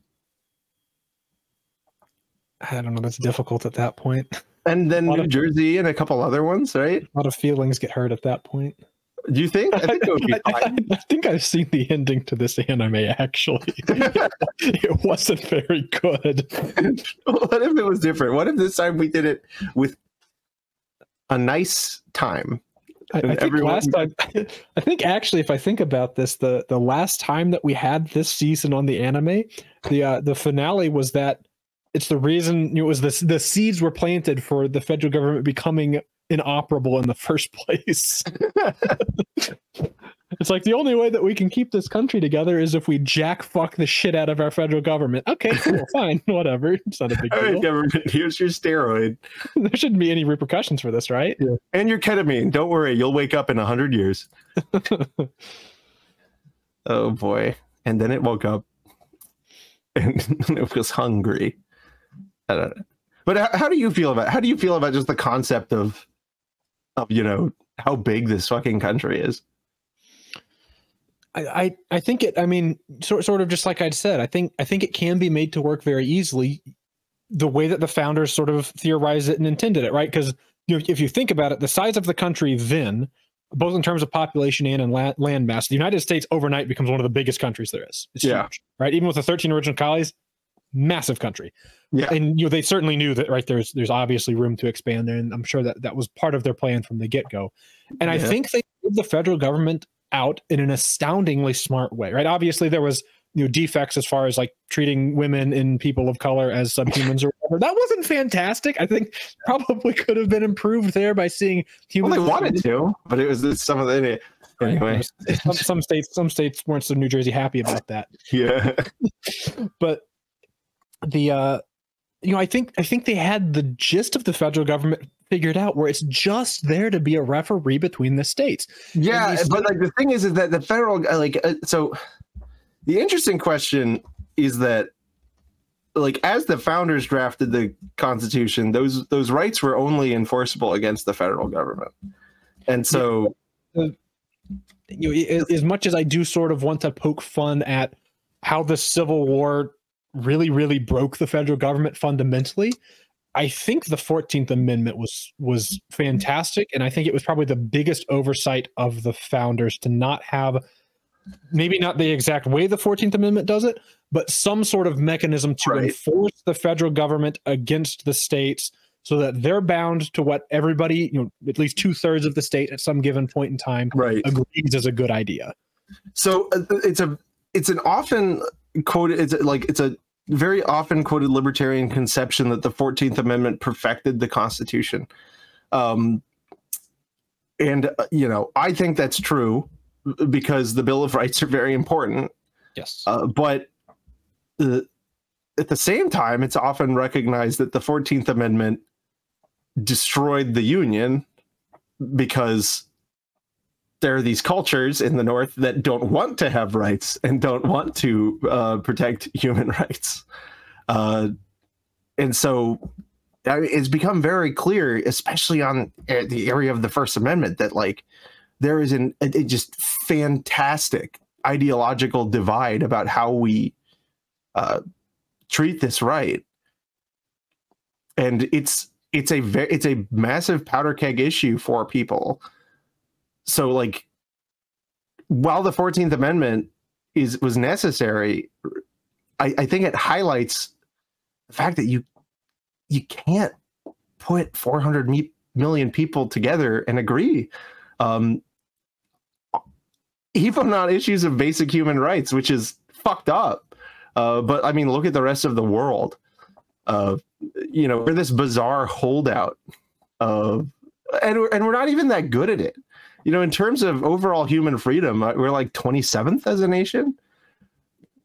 I don't know. That's difficult at that point. And then New Jersey and a couple other ones, right? A lot of feelings get hurt at that point. Do you think? I think it would be fine. I think I've seen the ending to this anime, actually. It wasn't very good. What if it was different? What if this time we did it with a nice time? I think actually, if I think about this, the last time that we had this season on the anime, the finale was that it's the reason it was the seeds were planted for the federal government becoming inoperable in the first place. It's like the only way that we can keep this country together is if we jack fuck the shit out of our federal government. Okay, cool, fine, whatever. It's not a big deal. All right, government, here's your steroid. There shouldn't be any repercussions for this, right? Yeah. And your ketamine. Don't worry, you'll wake up in 100 years. Oh boy. And then it woke up and it was hungry. I don't know. But how do you feel about just the concept of how big this fucking country is? I think it, I mean, sort of just like I'd said, I think it can be made to work very easily the way that the founders sort of theorized it and intended it, right? Because if you think about it, the size of the country then, both in terms of population and in land mass, the United States overnight becomes one of the biggest countries there is. It's huge, right? Even with the 13 original colonies, massive country. Yeah. And they certainly knew that, right? There's obviously room to expand there, and I'm sure that was part of their plan from the get-go. And I think they did the federal government out in an astoundingly smart way, right? Obviously there was defects as far as like treating women and people of color as subhumans or whatever. That wasn't fantastic. I think probably could have been improved there by seeing humans. Well, they wanted to, but it was some of the anyway. Some states weren't so New Jersey happy about that. Yeah. But the I think they had the gist of the federal government figured out, where it's just there to be a referee between the states. Yeah, but like the thing is that the federal so the interesting question is that like as the founders drafted the Constitution, those rights were only enforceable against the federal government. And so as much as I do sort of want to poke fun at how the Civil War really, really broke the federal government fundamentally, I think the 14th Amendment was fantastic, and I think it was probably the biggest oversight of the founders to not have, maybe not the exact way the 14th Amendment does it, but some sort of mechanism to enforce the federal government against the states so that they're bound to what everybody, at least 2/3 of the state at some given point in time agrees is a good idea. So it's an often quoted, it's a very often quoted libertarian conception that the 14th Amendment perfected the Constitution. And, I think that's true because the Bill of Rights are very important. Yes. But at the same time, it's often recognized that the 14th Amendment destroyed the Union because there are these cultures in the North that don't want to have rights and don't want to protect human rights. And so it's become very clear, especially on the area of the First Amendment, that like there is a just fantastic ideological divide about how we treat this right. And it's a massive powder keg issue for people. So like, while the 14th Amendment was necessary, I think it highlights the fact that you can't put 400 million people together and agree, even on issues of basic human rights, which is fucked up. But I mean, look at the rest of the world. We're this bizarre holdout and we're not even that good at it. In terms of overall human freedom, we're like 27th as a nation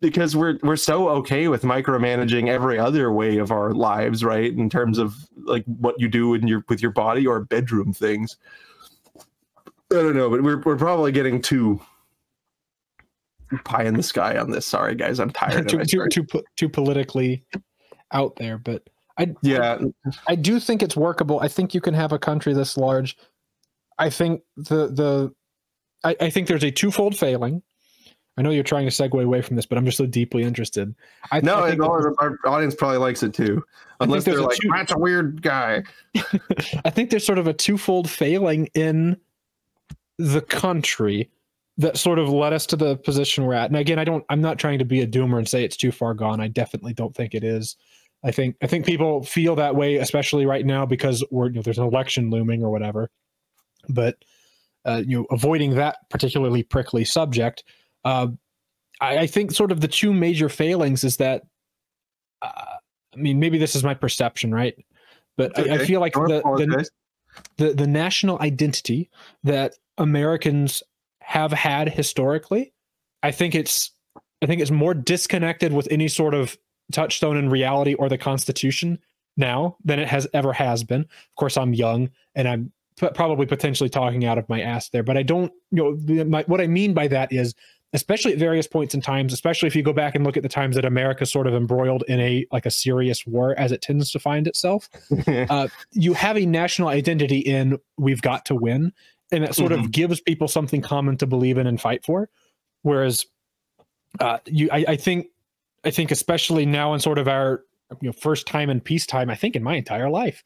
because we're so okay with micromanaging every other way of our lives, right? In terms of like what you do with your body or bedroom things. I don't know, but we're probably getting too pie in the sky on this. Sorry, guys, I'm tired. too politically out there, but I do think it's workable. I think you can have a country this large. I think I think there's a twofold failing. I know you're trying to segue away from this, but I'm just so deeply interested. I think our audience probably likes it too, unless they're like, "That's a weird guy." I think there's sort of a twofold failing in the country that sort of led us to the position we're at. And again, I'm not trying to be a doomer and say it's too far gone. I definitely don't think it is. I think people feel that way, especially right now because there's an election looming or whatever. But avoiding that particularly prickly subject, I think sort of the two major failings is that, I mean, maybe this is my perception, right? But okay. I feel like the national identity that Americans have had historically, I think it's more disconnected with any sort of touchstone in reality or the Constitution now than it has been. Of course, I'm young and I'm probably potentially talking out of my ass there, but I don't, what I mean by that is, especially at various points in times, especially if you go back and look at the times that America sort of embroiled in a serious war as it tends to find itself, you have a national identity in we've got to win. And that sort of gives people something common to believe in and fight for. Whereas I think especially now in sort of our first time in peacetime, I think in my entire life,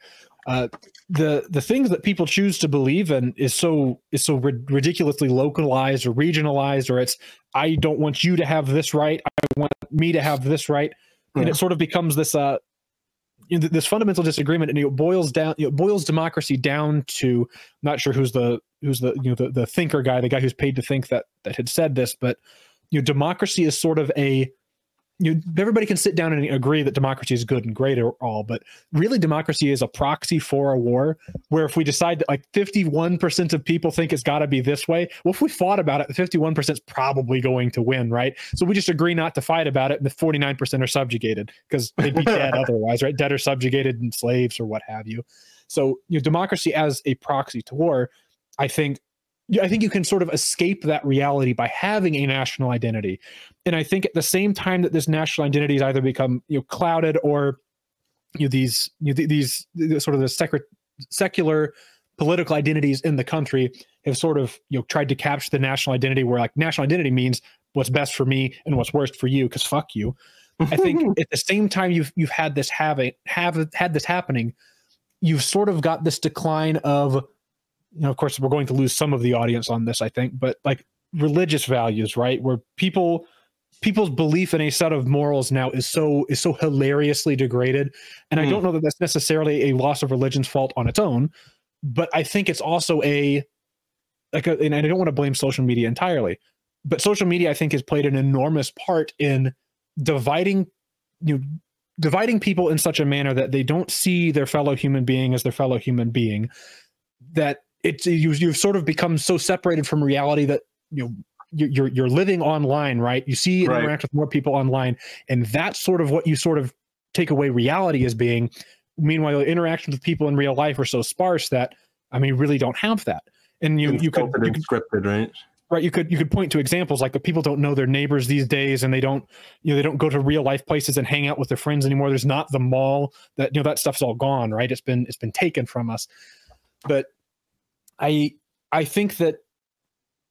the things that people choose to believe in is so ridiculously localized or regionalized, or it's, I don't want you to have this right, I want me to have this right. And it sort of becomes this this fundamental disagreement, and it boils democracy down to, I'm not sure who's the thinker guy, the guy who's paid to think that had said this, but democracy is sort of everybody can sit down and agree that democracy is good and great or all, but really democracy is a proxy for a war, where if we decide that like 51% of people think it's got to be this way, well, if we fought about it, the 51% is probably going to win, right? So we just agree not to fight about it, and the 49% are subjugated because they'd be dead otherwise, right? Dead or subjugated and slaves or what have you. So democracy as a proxy to war, I think you can sort of escape that reality by having a national identity. And I think at the same time that this national identity has either become clouded, or these sort of the secular political identities in the country have sort of tried to capture the national identity, where like national identity means what's best for me and what's worst for you, because fuck you. I think at the same time you've had this happening, you've sort of got this decline of, of course, we're going to lose some of the audience on this, I think, but like religious values, right? Where people's belief in a set of morals now is so hilariously degraded. And I don't know that that's necessarily a loss of religion's fault on its own, but I think it's also and I don't want to blame social media entirely, but social media, I think, has played an enormous part in dividing people in such a manner that they don't see their fellow human being as their fellow human being, that you've sort of become so separated from reality that you're living online, right? You see and interact with more people online, and that's sort of what you sort of take away reality as being. Meanwhile, the interactions with people in real life are so sparse that, I mean, you really don't have that. And you could scripted, right? Right. You could point to examples like the people don't know their neighbors these days, and they don't go to real life places and hang out with their friends anymore. There's not the mall, that that stuff's all gone, right? It's been taken from us. But I think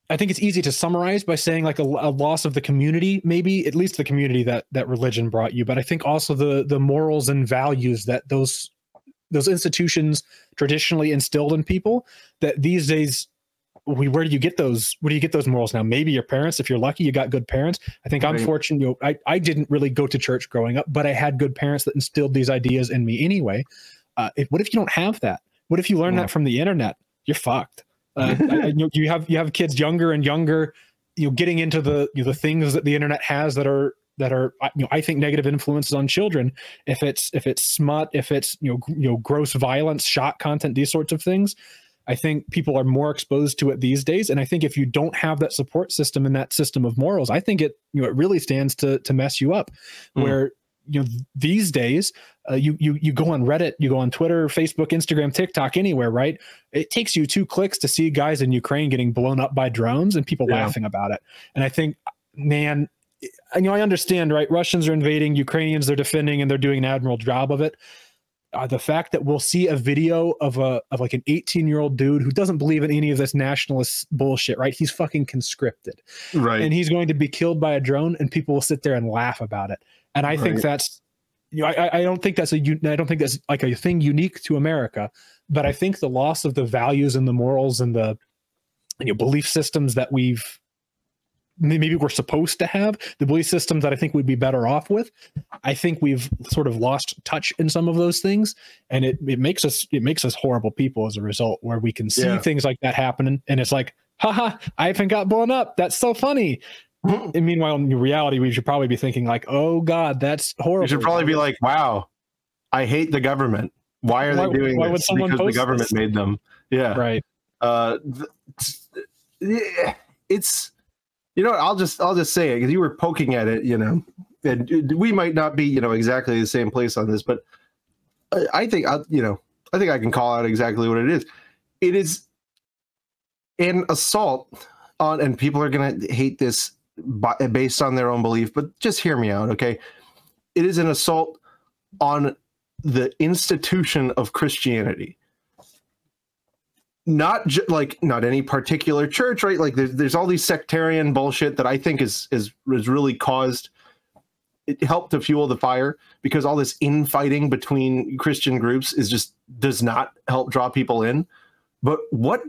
it's easy to summarize by saying like a loss of the community, maybe at least the community that religion brought you. But I think also the morals and values that those institutions traditionally instilled in people, that these days, where do you get those? Where do you get those morals now? Maybe your parents, if you're lucky, you got good parents. I think I'm fortunate. I didn't really go to church growing up, but I had good parents that instilled these ideas in me anyway. What if you don't have that? What if you learn that from the internet? You're fucked. You have kids younger and younger, getting into the things that the internet has that are I think negative influences on children. If it's smut, if it's gross violence, shot content, these sorts of things, I think people are more exposed to it these days. And I think if you don't have that support system and that system of morals, I think it really stands to mess you up. Where these days, you go on Reddit, you go on Twitter, Facebook, Instagram, TikTok, anywhere, right? It takes you 2 clicks to see guys in Ukraine getting blown up by drones and people laughing about it. And I think, man, I understand, right? Russians are invading, Ukrainians they're defending, and they're doing an admirable job of it. The fact that we'll see a video of like an 18-year-old dude who doesn't believe in any of this nationalist bullshit, right? He's fucking conscripted, right? And he's going to be killed by a drone, and people will sit there and laugh about it. And I think that's, I don't think that's like a thing unique to America, but I think the loss of the values and the morals and the belief systems that maybe we're supposed to have, the belief systems that I think we'd be better off with. I think we've sort of lost touch in some of those things, and it makes us horrible people as a result, where we can see things like that happening, and it's like, haha, I haven't got blown up. That's so funny. And meanwhile, in reality, we should probably be thinking like, oh God, that's horrible. We should probably be like, wow, I hate the government. Why are they doing this? Because the government made them. Yeah. Right. It's, you know, I'll just say it, because you were poking at it, you know, and we might not be, you know, exactly the same place on this, but I think I can call out exactly what it is. It is an assault on, and people are going to hate this based on their own belief, but just hear me out, okay? It is an assault on the institution of Christianity. Not not any particular church, right? Like there's all these sectarian bullshit that I think is really caused, it helped to fuel the fire, because all this infighting between Christian groups does not help draw people in. But what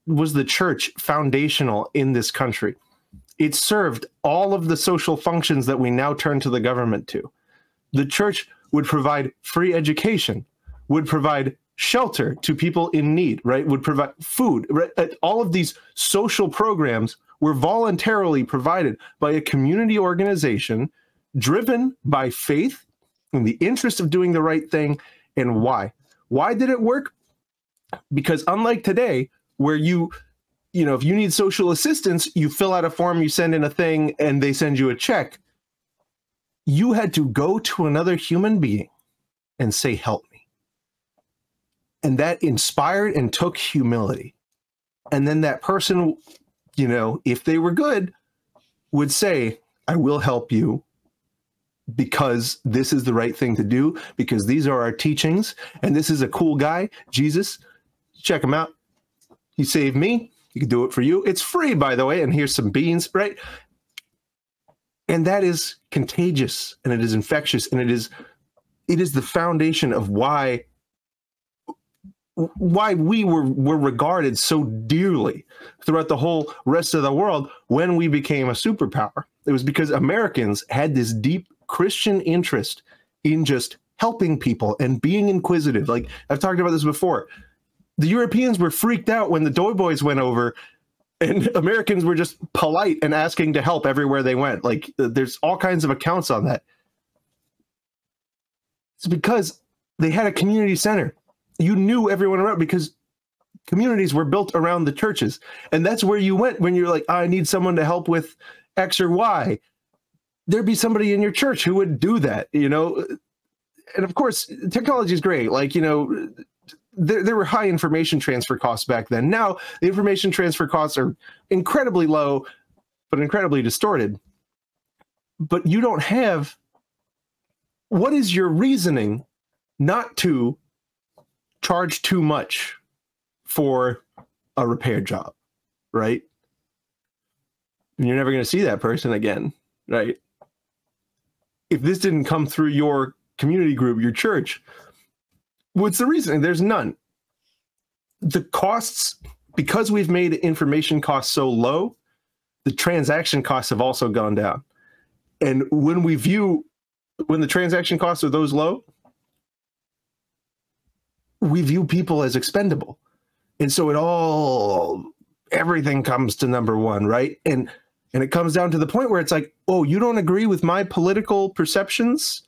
was the church foundational in this country? It served all of the social functions that we now turn to the government to. The church would provide free education, would provide shelter to people in need, right? Would provide food, right? All of these social programs were voluntarily provided by a community organization driven by faith in the interest of doing the right thing. And why? Why did it work? Because unlike today, where you know, if you need social assistance, you fill out a form, you send in a thing, and they send you a check. You had to go to another human being and say, help me. And that inspired and took humility. And then that person, you know, if they were good, would say, I will help you because this is the right thing to do, because these are our teachings, and this is a cool guy, Jesus. Check him out. He saved me. He can do it for you. It's free, by the way, and here's some beans, right? And that is contagious, and it is infectious, and it is the foundation of why we were regarded so dearly throughout the whole rest of the world when we became a superpower. It was because Americans had this deep Christian interest in just helping people and being inquisitive. Like I've talked about this before. The Europeans were freaked out when the doughboys went over, and Americans were just polite and asking to help everywhere they went. Like there's all kinds of accounts on that. It's because they had a community center. You knew everyone around, because communities were built around the churches. And that's where you went when you're like, I need someone to help with X or Y. There'd be somebody in your church who would do that, you know? And of course, technology is great. Like, you know, there were high information transfer costs back then. Now, the information transfer costs are incredibly low, but incredibly distorted. But you don't have, what is your reasoning not to charge too much for a repair job, right? And you're never going to see that person again, right? If this didn't come through your community group, your church, what's the reason? There's none. The costs, because we've made information costs so low, the transaction costs have also gone down. And when the transaction costs are those low, we view people as expendable. And so everything comes to number one, right? And it comes down to the point where it's like, oh, you don't agree with my political perceptions?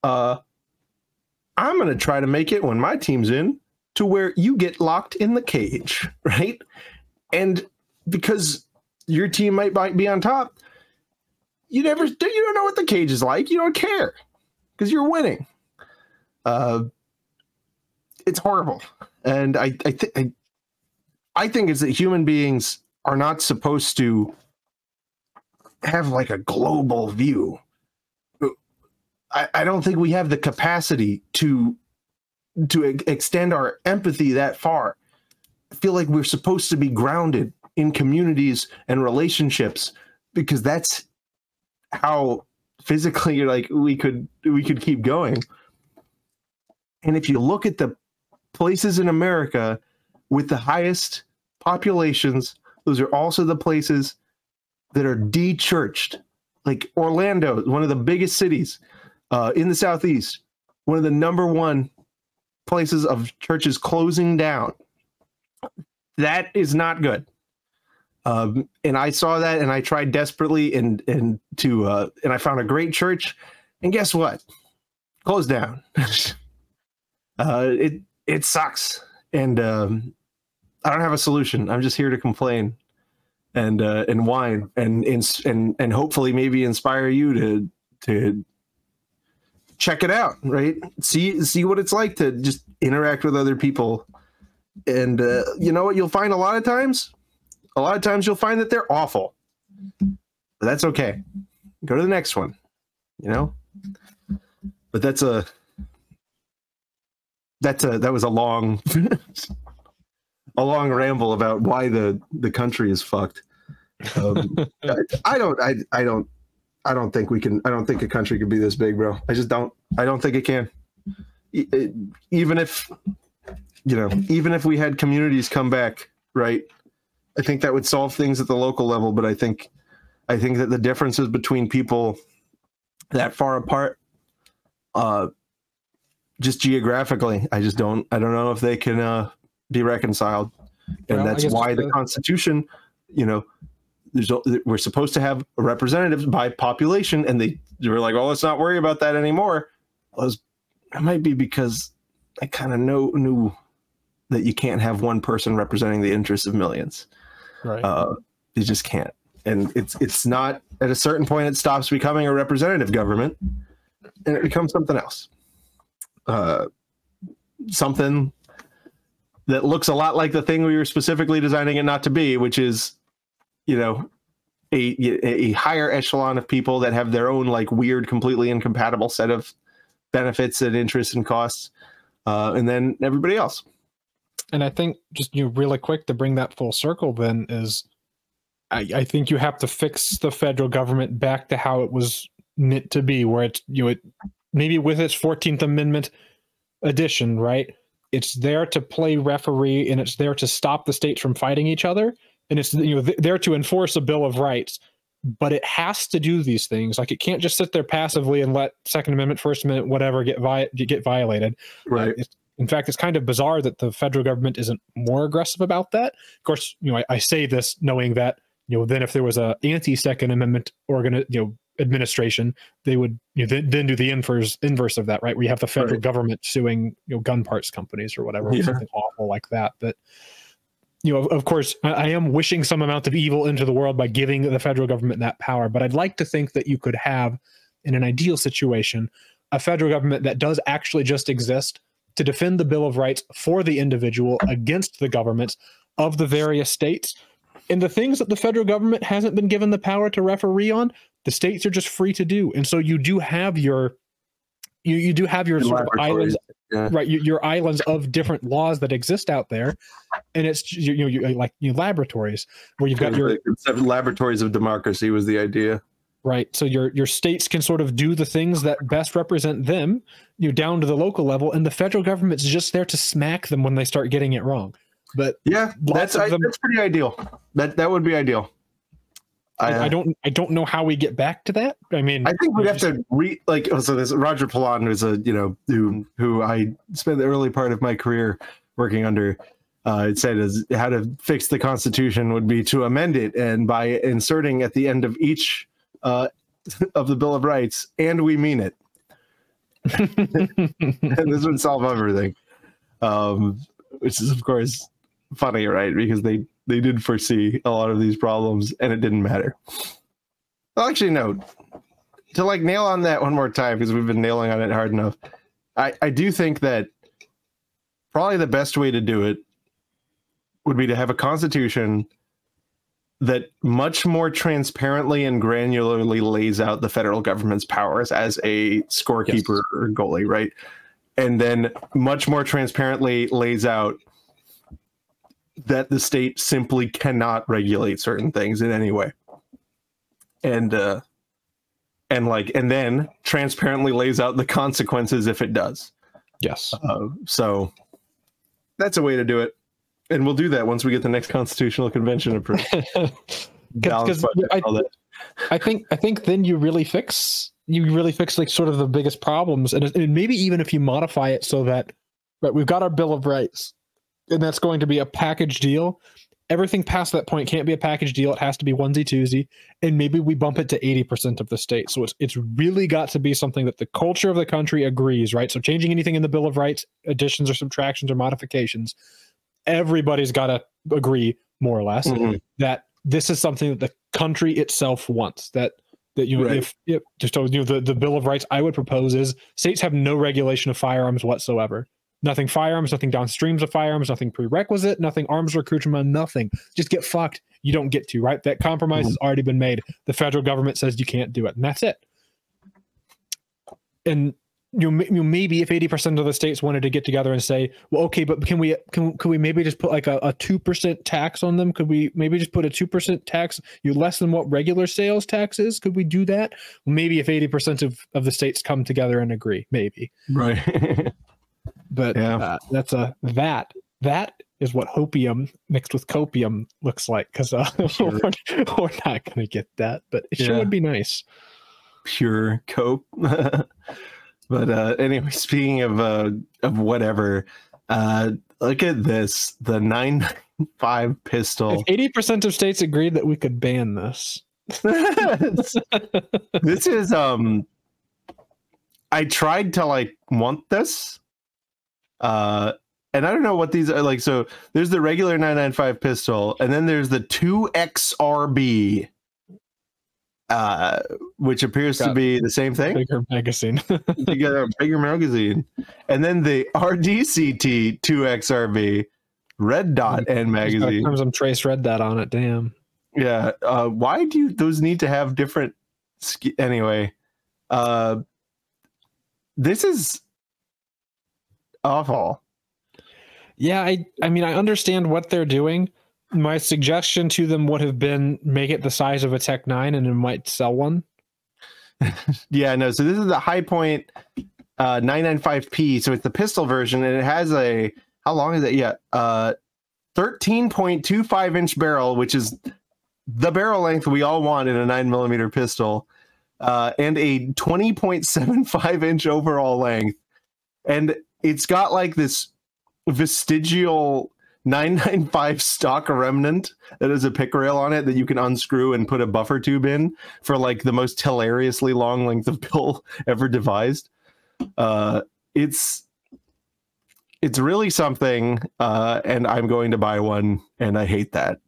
I'm going to try to make it when my team's in to where you get locked in the cage, right? And because your team might be on top, you don't know what the cage is like. You don't care because you're winning. It's horrible. And I think it's that human beings are not supposed to have like a global view. I don't think we have the capacity to extend our empathy that far. I feel like we're supposed to be grounded in communities and relationships, because that's how physically we could keep going. And if you look at the places in America with the highest populations those are also the places that are de-churched. Like Orlando, one of the biggest cities in the Southeast, one of the #1 places of churches closing down. That is not good. And I saw that, and I tried desperately and I found a great church, and guess what? Closed down. It sucks, and I don't have a solution. I'm just here to complain and whine and hopefully maybe inspire you to check it out, right? See what it's like to just interact with other people. And you know what you'll find a lot of times you'll find that they're awful, but that's okay. Go to the next one, you know. But that was a long ramble about why the country is fucked. I don't think a country could be this big, bro. I don't think it can. Even if we had communities come back, right? I think that would solve things at the local level, but I think that the differences between people that far apart, just geographically, I don't know if they can be reconciled. And well, that's why the Constitution, we're supposed to have representatives by population, and they were like, oh, let's not worry about that anymore. It might be because I kind of knew that you can't have one person representing the interests of millions. Right. You just can't. And it's not, at a certain point, it stops becoming a representative government and it becomes something else. Something that looks a lot like the thing we were specifically designing it not to be, which is, a higher echelon of people that have their own like weird, completely incompatible set of benefits and interests and costs, and then everybody else. And I think just really quick to bring that full circle then is I think you have to fix the federal government back to how it was meant to be, where it's, it maybe with its 14th Amendment edition, right? It's there to play referee, and it's there to stop the states from fighting each other. And it's there to enforce a Bill of Rights, but it has to do these things. Like, it can't just sit there passively and let Second Amendment, First Amendment, whatever get violated. Right. In fact, it's kind of bizarre that the federal government isn't more aggressive about that. Of course, I say this knowing that then if there was a anti-Second Amendment administration, they would then do the inverse of that, right? Where you have the federal government suing gun parts companies or whatever, something awful like that. But of course, I am wishing some amount of evil into the world by giving the federal government that power. But I'd like to think that you could have, in an ideal situation, a federal government that does actually just exist to defend the Bill of Rights for the individual against the governments of the various states. And the things that the federal government hasn't been given the power to referee on, the states are just free to do. And so you do have your sort of islands, right? Your islands of different laws that exist out there, and it's like laboratories where you've got your laboratories of democracy was the idea, right? So your states can sort of do the things that best represent them, down to the local level, and the federal government's just there to smack them when they start getting it wrong. But yeah, that's pretty ideal. That would be ideal. I don't know how we get back to that. I mean, I think we'd have to so this Roger Pilon was who I spent the early part of my career working under. It said is how to fix the Constitution would be to amend it, and by inserting at the end of each of the Bill of Rights, and we mean it. And this would solve everything, which is of course funny, right? Because they did foresee a lot of these problems and it didn't matter. Well, actually, no. To nail on that one more time, because we've been nailing on it hard enough. I do think that probably the best way to do it would be to have a constitution that much more transparently and granularly lays out the federal government's powers as a scorekeeper or goalie, right? And then much more transparently lays out that the state simply cannot regulate certain things in any way, and then transparently lays out the consequences if it does. Yes. So that's a way to do it. And we'll do that once we get the next constitutional convention approved. Because I think then you really fix like sort of the biggest problems, and maybe even if you modify it so that we've got our Bill of Rights, and that's going to be a package deal. Everything past that point can't be a package deal. It has to be onesie twosie, and maybe we bump it to 80% of the state. So it's really got to be something that the culture of the country agrees, right? So changing anything in the Bill of Rights, additions or subtractions or modifications, everybody's got to agree more or less that this is something that the country itself wants. That if just the Bill of Rights I would propose is states have no regulation of firearms whatsoever. Nothing firearms, nothing downstreams of firearms, nothing prerequisite, nothing arms or accoutrement, nothing. Just get fucked. You don't get to, right? That compromise has already been made. The federal government says you can't do it, and that's it. And maybe if 80% of the states wanted to get together and say, well, okay, but can we maybe just put like a 2% tax on them? Could we maybe just put a 2% tax, less than what regular sales tax is? Could we do that? Maybe if 80% of the states come together and agree, maybe. Right. But that is what hopium mixed with copium looks like, because we're not going to get that, but it sure would be nice. Pure cope. But anyway, speaking of whatever, look at this, the 9.95 pistol. If 80% of states agreed that we could ban this. This is I tried to want this. And I don't know what these are like. So there's the regular 9.95 pistol, and then there's the 2XRB, which appears to be the same thing. Bigger magazine. You got a bigger magazine. And then the RDCT 2XRB, red dot and magazine. Some trace red dot on it. Damn. Yeah. Why do those need to have different? Anyway, this is awful. Yeah, I mean, I understand what they're doing. My suggestion to them would have been make it the size of a Tech 9 and it might sell one. Yeah, no. So this is the High Point 995P. So it's the pistol version, and it has how long is it? Yeah, 13.25 inch barrel, which is the barrel length we all want in a 9mm pistol, and a 20.75 inch overall length. And it's got like this vestigial 995 stock remnant that has a pick rail on it that you can unscrew and put a buffer tube in for like the most hilariously long length of bill ever devised. It's really something, and I'm going to buy one, and I hate that.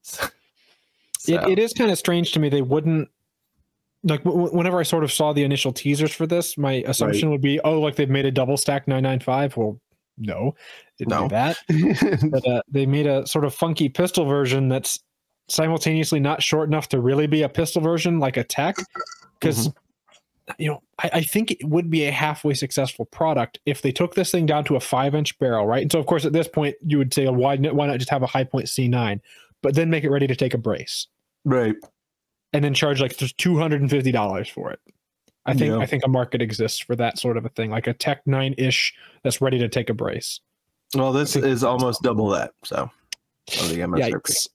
So. It is kind of strange to me. They wouldn't, like, whenever I sort of saw the initial teasers for this, my assumption would be, oh, like they've made a double stack 995. Well, no, didn't do that. But they made a sort of funky pistol version that's simultaneously not short enough to really be a pistol version, like a Tech. Because, I think it would be a halfway successful product if they took this thing down to a 5-inch barrel, right? And so, of course, at this point, you would say, why not just have a High Point C9, but then make it ready to take a brace, right? And then charge like $250 for it. I think a market exists for that sort of a thing, like a Tech 9-ish that's ready to take a brace. Well, this is almost double that. So, the MSRP.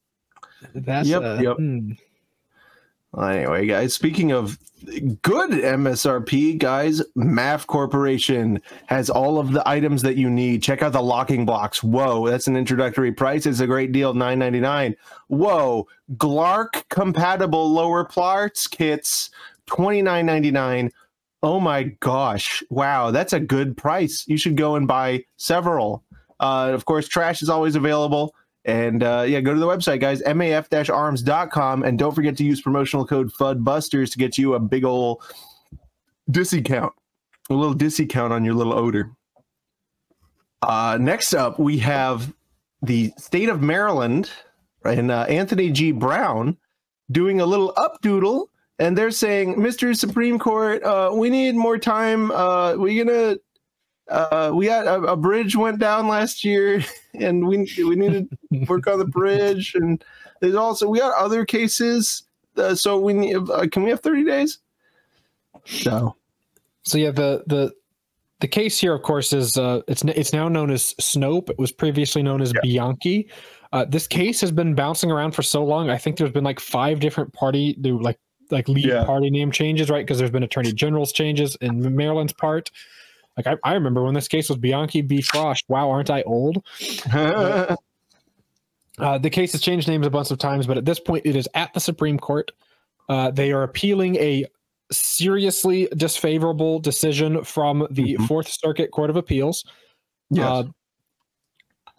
That's yep. Well, anyway, guys, speaking of good MSRP, guys, MAF Corporation has all of the items that you need. Check out the locking blocks. Whoa, that's an introductory price. It's a great deal, $9.99. Whoa, Glark compatible lower parts kits, $29.99. Oh my gosh. Wow, that's a good price. You should go and buy several. Of course, trash is always available. And go to the website, guys, maf-arms.com, and don't forget to use promotional code FUDBusters to get you a big ol' discount, a little discount on your little odor. Next up, we have the state of Maryland and Anthony G. Brown doing a little updoodle, and they're saying, Mr. Supreme Court, we need more time. We got a bridge went down last year, and we need to work on the bridge, and we got other cases, so we need, can we have 30 days? So yeah, the The case here, of course, is it's now known as Snope. It was previously known as Bianchi. This case has been bouncing around for so long. I think there's been like 5 different party lead party name changes, right? Because there's been attorney general's changes in Maryland's part. Like I remember when this case was Bianchi v. Frost. Wow, aren't I old? The case has changed names a bunch of times, but at this point, it is at the Supreme Court. They are appealing a seriously disfavorable decision from the Fourth Circuit Court of Appeals. Yes.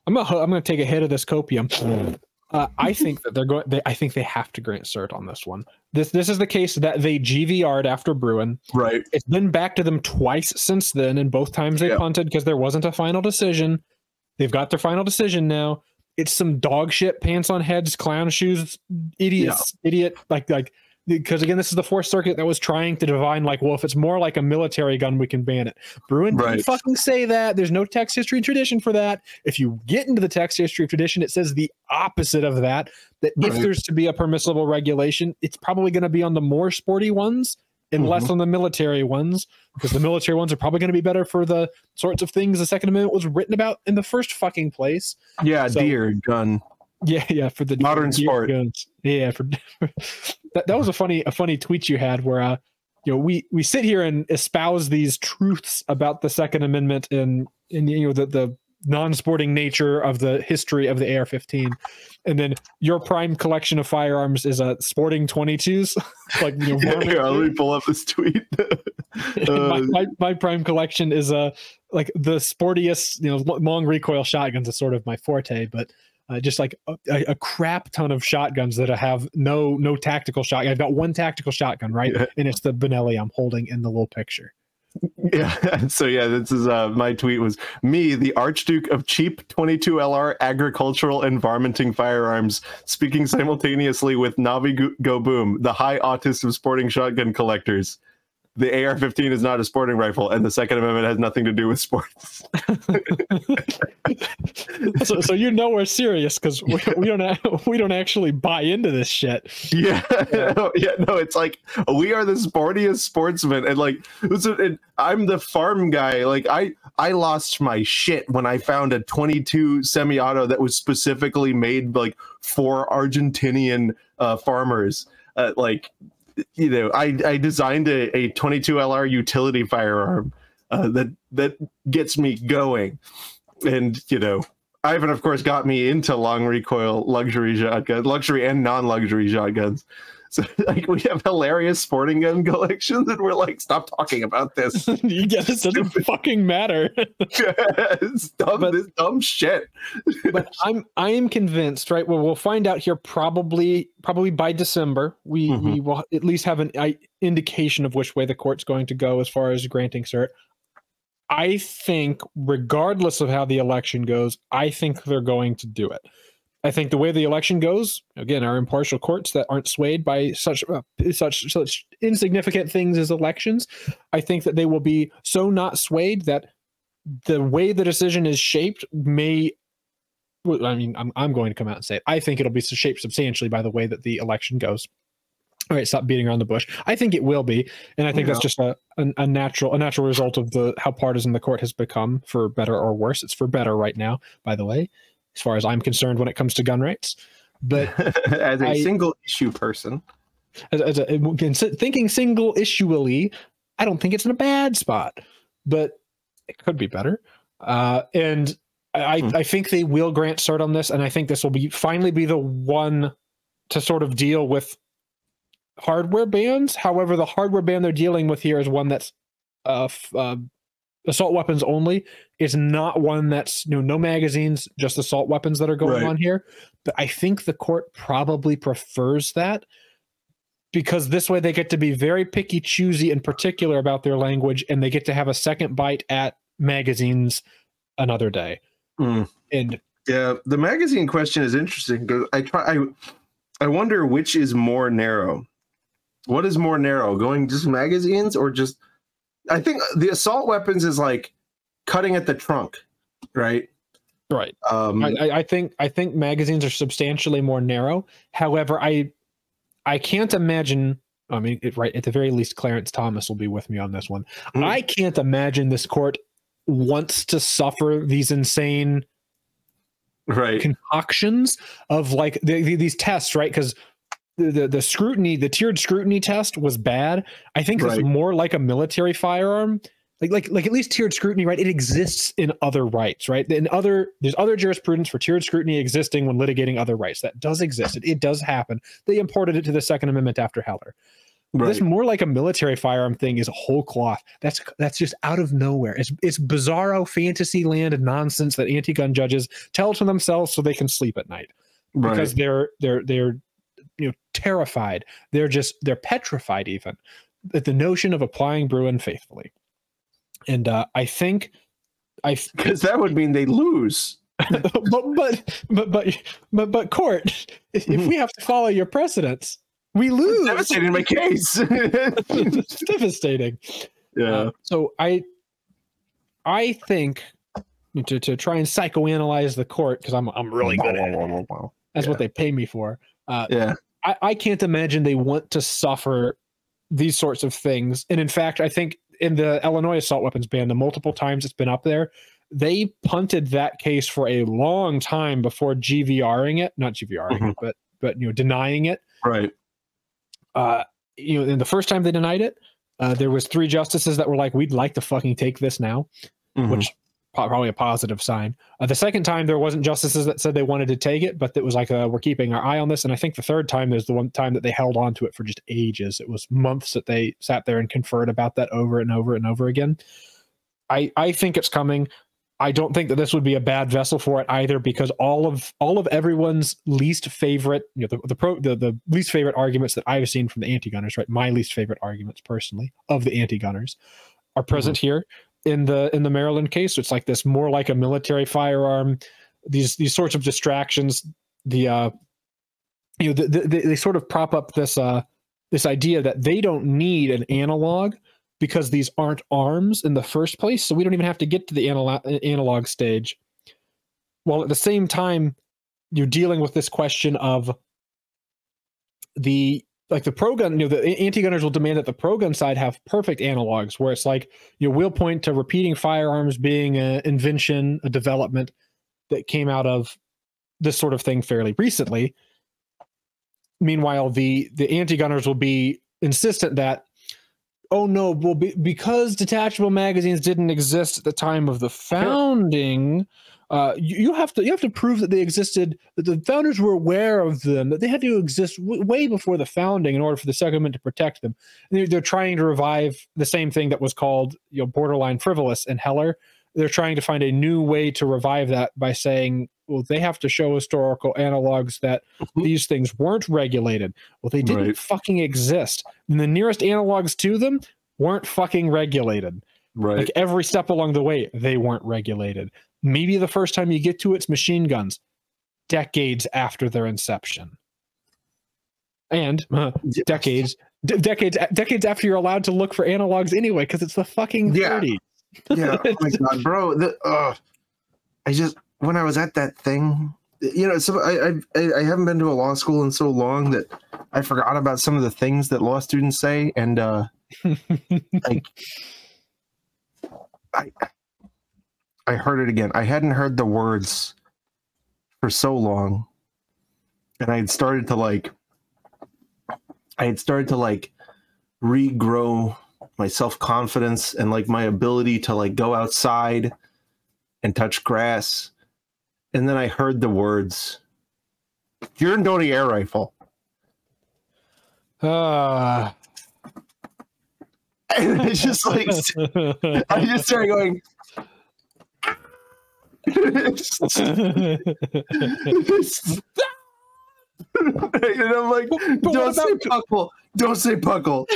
I'm gonna take a hit of this copium. I think that I think they have to grant cert on this one. This is the case that they GVR'd after Bruin. Right. It's been back to them twice since then, and both times they punted because there wasn't a final decision. They've got their final decision now. It's some dog shit, pants on heads, clown shoes, idiot, like. Because again, this is the Fourth Circuit that was trying to divine, like, well, if it's more like a military gun, we can ban it. Bruin didn't fucking say that. There's no text history and tradition for that. If you get into the text history of tradition, it says the opposite of that. That if there's to be a permissible regulation, it's probably going to be on the more sporty ones and less on the military ones, because the military ones are probably going to be better for the sorts of things the Second Amendment was written about in the first fucking place. Yeah, so, deer, gun. Yeah, for the modern sport. Guns. Yeah, for that was a funny tweet you had where we sit here and espouse these truths about the Second Amendment and the non-sporting nature of the history of the AR-15, and then your prime collection of firearms is a sporting 22s. Like, here, let me pull up this tweet. my prime collection is like the sportiest, long recoil shotguns is sort of my forte, but just like a crap ton of shotguns that have no tactical shotgun. I've got one tactical shotgun, right? Yeah. And it's the Benelli I'm holding in the little picture. Yeah. So this is my tweet was me, the Archduke of cheap 22 LR agricultural environmenting firearms, speaking simultaneously with Navi Go Boom, the high autist of sporting shotgun collectors. The AR-15 is not a sporting rifle, and the Second Amendment has nothing to do with sports. so we're serious because we don't actually buy into this shit. Yeah, no, it's like we are the sportiest sportsmen, and like I'm the farm guy. Like I lost my shit when I found a 22 semi-auto that was specifically made like for Argentinian farmers. I designed a 22 LR utility firearm that gets me going, and Ivan of course got me into long recoil luxury and non-luxury shotguns. So like we have hilarious sporting gun collections, and we're like, stop talking about this. It doesn't fucking matter. It's dumb, this dumb shit. But I am convinced, right? Well, we'll find out here probably by December. We will at least have an indication of which way the court's going to go as far as granting cert. I think, regardless of how the election goes, I think they're going to do it. I think the way the election goes, again, our impartial courts that aren't swayed by such insignificant things as elections, I think that they will be so not swayed that the way the decision is shaped I'm going to come out and say it. I think it'll be shaped substantially by the way that the election goes. All right, stop beating around the bush. I think it will be, and I think that's just a natural result of how partisan the court has become, for better or worse. It's for better right now, by the way, as far as I'm concerned when it comes to gun rights. But as a single issue person, thinking single issually, I don't think it's in a bad spot, but it could be better. And I think they will grant cert on this, and I think this will finally be the one to sort of deal with hardware bans. However, the hardware ban they're dealing with here is one that's assault weapons only. It's not one that's no magazines, just assault weapons that are going on here. But I think the court probably prefers that, because this way they get to be very picky, choosy, and particular about their language, and they get to have a second bite at magazines another day. And yeah, the magazine question is interesting, because I wonder which is more narrow. What is more narrow, going just magazines or just? I think the assault weapons is like cutting at the trunk, right? Right. I think magazines are substantially more narrow. However, I can't imagine I mean, right at the very least, Clarence Thomas will be with me on this one. Mm. I can't imagine this court wants to suffer these insane concoctions of like these tests, right? Because the scrutiny, the tiered scrutiny test was bad. I think it's more like a military firearm. Like at least tiered scrutiny, right? It exists in other rights, right? There's other jurisprudence for tiered scrutiny existing when litigating other rights. That does exist. It does happen. They imported it to the Second Amendment after Heller. This more like a military firearm thing is a whole cloth. That's just out of nowhere. It's bizarro fantasy land nonsense that anti-gun judges tell to themselves so they can sleep at night because they're terrified. They're petrified even at the notion of applying Bruin faithfully. And I think because that would mean they lose. but court, if we have to follow your precedents, we lose. It's devastating my case. It's devastating. Yeah. So I think to try and psychoanalyze the court, because I'm really good at it. That's what they pay me for. I can't imagine they want to suffer these sorts of things. And in fact, I think in the Illinois assault weapons ban, the multiple times it's been up there, they punted that case for a long time before GVRing it, not GVRing it, but denying it. Right. And the first time they denied it, there was 3 justices that were like, we'd like to fucking take this now, which probably a positive sign. The second time there wasn't justices that said they wanted to take it, but it was like, we're keeping our eye on this. And I think the third time is the one time that they held on to it for just ages. It was months that they sat there and conferred about that over and over and over again. I think it's coming. I don't think that this would be a bad vessel for it either, because all of everyone's least favorite, the least favorite arguments that I've seen from the anti-gunners, right? My least favorite arguments personally of the anti-gunners are present here in the Maryland case. So it's like this more like a military firearm, these sorts of distractions, they sort of prop up this idea that they don't need an analog because these aren't arms in the first place, so we don't even have to get to the analog stage. While at the same time, you're dealing with this question of the pro-gun, the anti-gunners will demand that the pro-gun side have perfect analogs, where it's like, we'll point to repeating firearms being an invention, a development that came out of this sort of thing fairly recently. Meanwhile, the anti-gunners will be insistent that, oh no, well, because detachable magazines didn't exist at the time of the founding, you have to prove that they existed, that the founders were aware of them, that they had to exist way before the founding in order for the Second Amendment to protect them. And they're trying to revive the same thing that was called borderline frivolous in Heller. They're trying to find a new way to revive that by saying, well, they have to show historical analogs that these things weren't regulated. Well, they didn't fucking exist. And the nearest analogs to them weren't fucking regulated. Right. Like every step along the way, they weren't regulated. Maybe the first time you get to it's machine guns, decades after their inception. And decades after you're allowed to look for analogs anyway, because it's the fucking 30s. Yeah, oh my god, bro. When I was at that thing, so I haven't been to a law school in so long that I forgot about some of the things that law students say, and like I heard it again. I hadn't heard the words for so long, and I had started to regrow my self-confidence and like my ability to like go outside and touch grass. And then I heard the words, Girandoni air rifle. And it's just like, I just started going, and I'm like, don't say puckle. Don't say puckle.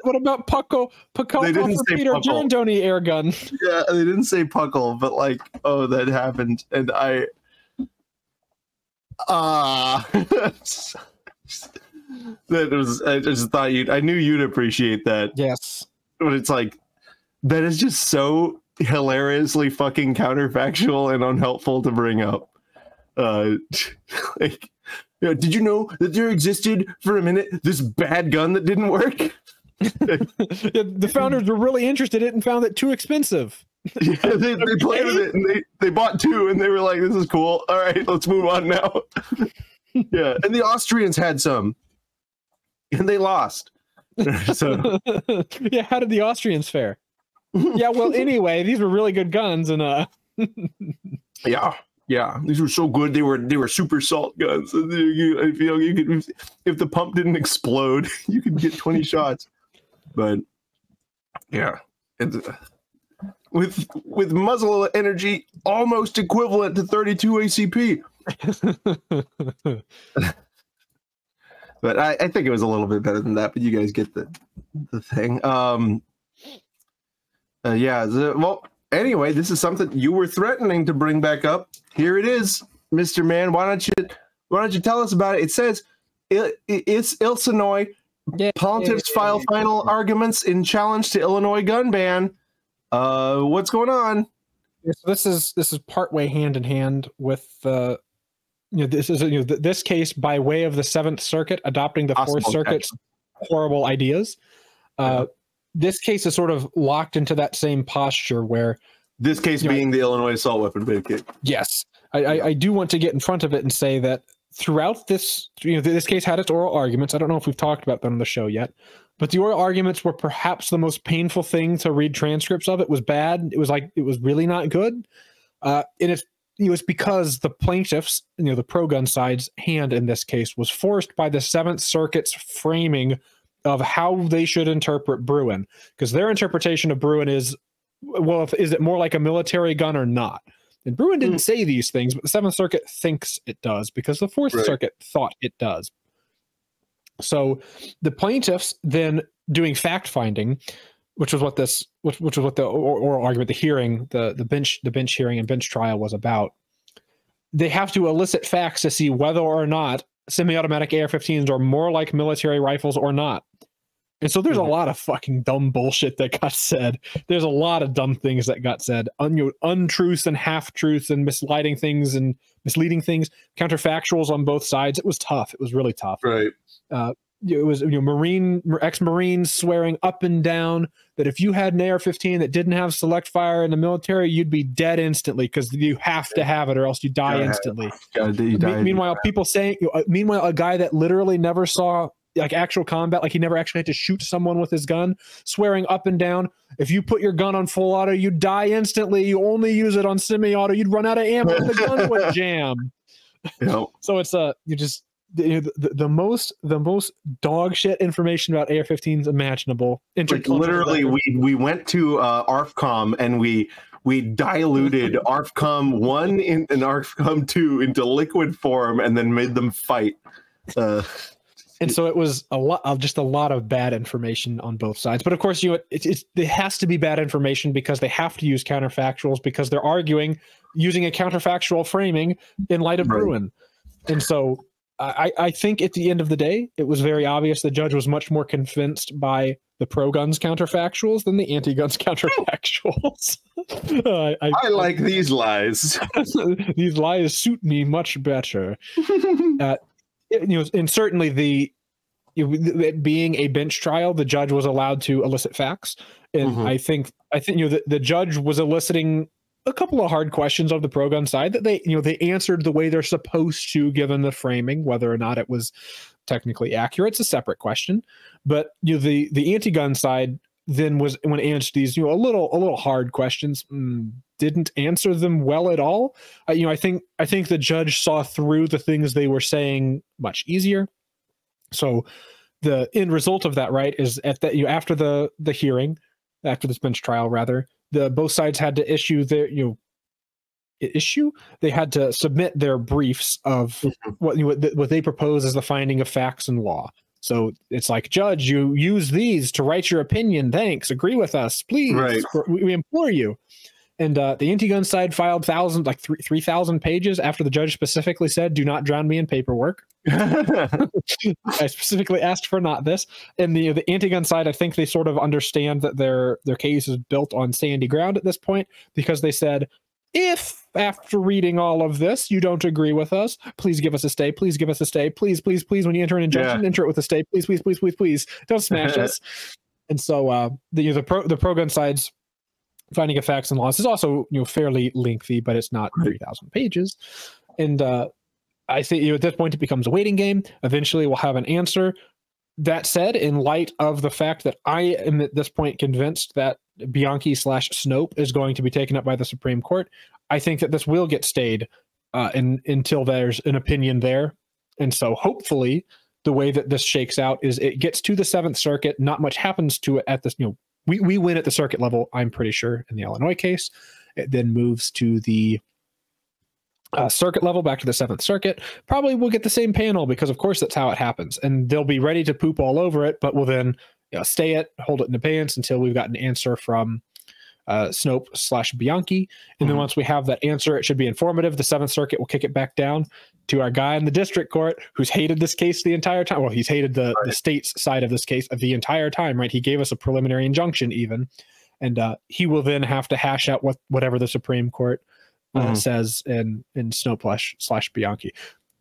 What about puckle? They didn't say Peter puckle. Girandoni air gun. Yeah, they didn't say puckle, but like, oh, that happened, and I just thought I knew you'd appreciate that. Yes, but it's like that is just so hilariously fucking counterfactual and unhelpful to bring up. Like Did you know that there existed for a minute this bad gun that didn't work? The founders were really interested in it and found it too expensive. Yeah, they played with it and they bought two and they were like, this is cool. All right, let's move on now. Yeah, and the Austrians had some and they lost. So yeah, how did the Austrians fare? Yeah, well, anyway, these were really good guns, and yeah, these were so good. They were super salt guns. I feel you could, if the pump didn't explode, you could get 20 shots. But yeah, it's, with muzzle energy almost equivalent to 32 ACP. But I think it was a little bit better than that. But you guys get the thing. Yeah. Well, anyway, this is something you were threatening to bring back up. Here it is, Mr. Man. Why don't you tell us about it? It says it's Illinois. Plaintiffs file final arguments in challenge to Illinois gun ban. What's going on? So this is partway hand in hand with this case by way of the Seventh Circuit adopting the Fourth Circuit's horrible ideas. This case is sort of locked into that same posture where this case being the Illinois assault weapon ban case. Yes, I do want to get in front of it and say that throughout this, this case had its oral arguments. I don't know if we've talked about them on the show yet, but the oral arguments were perhaps the most painful thing to read transcripts of. It was bad. It was really not good. And it was because the plaintiffs, the pro-gun side's hand in this case was forced by the Seventh Circuit's framing of how they should interpret Bruin, because their interpretation of Bruin is, well, is it more like a military gun or not? And Bruin didn't say these things, but the Seventh Circuit thinks it does because the Fourth Circuit thought it does. So the plaintiffs then doing fact finding, which was what the oral argument, the hearing, the bench hearing and bench trial was about. They have to elicit facts to see whether or not semi-automatic AR-15s are more like military rifles or not. And so there's a lot of fucking dumb bullshit that got said. There's a lot of dumb things that got said. Untruths and half-truths and misleading things, counterfactuals on both sides. It was tough. It was really tough. Right. It was ex-Marines swearing up and down that if you had an AR-15 that didn't have select fire in the military, you'd be dead instantly because you have to have it or else you die instantly. Meanwhile, people saying, a guy that literally never saw like actual combat, like he never actually had to shoot someone with his gun, swearing up and down, if you put your gun on full auto, you die instantly. You only use it on semi-auto, you'd run out of ammo and the gun would jam. Yep. So it's the most dog shit information about AR-15s imaginable. Like literally, we went to ARFCOM and we diluted ARFCOM 1 and ARFCOM 2 into liquid form and then made them fight. And so it was a lot of bad information on both sides. But of course, it has to be bad information because they have to use counterfactuals because they're arguing using a counterfactual framing in light of Bruin. And so I think at the end of the day, it was very obvious the judge was much more convinced by the pro-guns counterfactuals than the anti-guns counterfactuals. I like these lies. These lies suit me much better. And certainly being a bench trial, the judge was allowed to elicit facts. And I think the judge was eliciting a couple of hard questions of the pro-gun side that they answered the way they're supposed to, given the framing. Whether or not it was technically accurate, it's a separate question. But the anti-gun side then was, when answered these a little hard questions, didn't answer them well at all. I think the judge saw through the things they were saying much easier. So the end result of that, right, is at that after the hearing, after this bench trial rather, both sides had to issue their they had to submit their briefs of what they propose as the finding of facts and law. So it's like, judge, you use these to write your opinion. Thanks. Agree with us, please. Right. We implore you. And the anti-gun side filed 3,000 pages after the judge specifically said, do not drown me in paperwork. I specifically asked for not this. And the anti-gun side, I think they sort of understand that their case is built on sandy ground at this point, because they said, if after reading all of this, you don't agree with us, please give us a stay. Please give us a stay. Please, please, please. When you enter an injunction, enter it with a stay. Please, please, please, please, please. Don't smash us. And so the pro-gun side's finding of facts and laws is also fairly lengthy, but it's not 3,000 pages. And I think at this point it becomes a waiting game. Eventually, we'll have an answer. That said, in light of the fact that I am at this point convinced that Bianchi/Snope is going to be taken up by the Supreme Court, I think that this will get stayed until there's an opinion there. And so hopefully the way that this shakes out is it gets to the Seventh Circuit. Not much happens to it at this, we win at the circuit level, I'm pretty sure, in the Illinois case. It then moves to the circuit level, back to the Seventh Circuit. Probably we'll get the same panel because, of course, that's how it happens. And they'll be ready to poop all over it, but we'll then stay it, hold it in abeyance until we've got an answer from Snope/Bianchi. And then once we have that answer, it should be informative. The Seventh Circuit will kick it back down to our guy in the district court who's hated this case the entire time. Well, he's hated the state's side of this case the entire time, right? He gave us a preliminary injunction even. And he will then have to hash out whatever the Supreme Court says in Snope/Bianchi.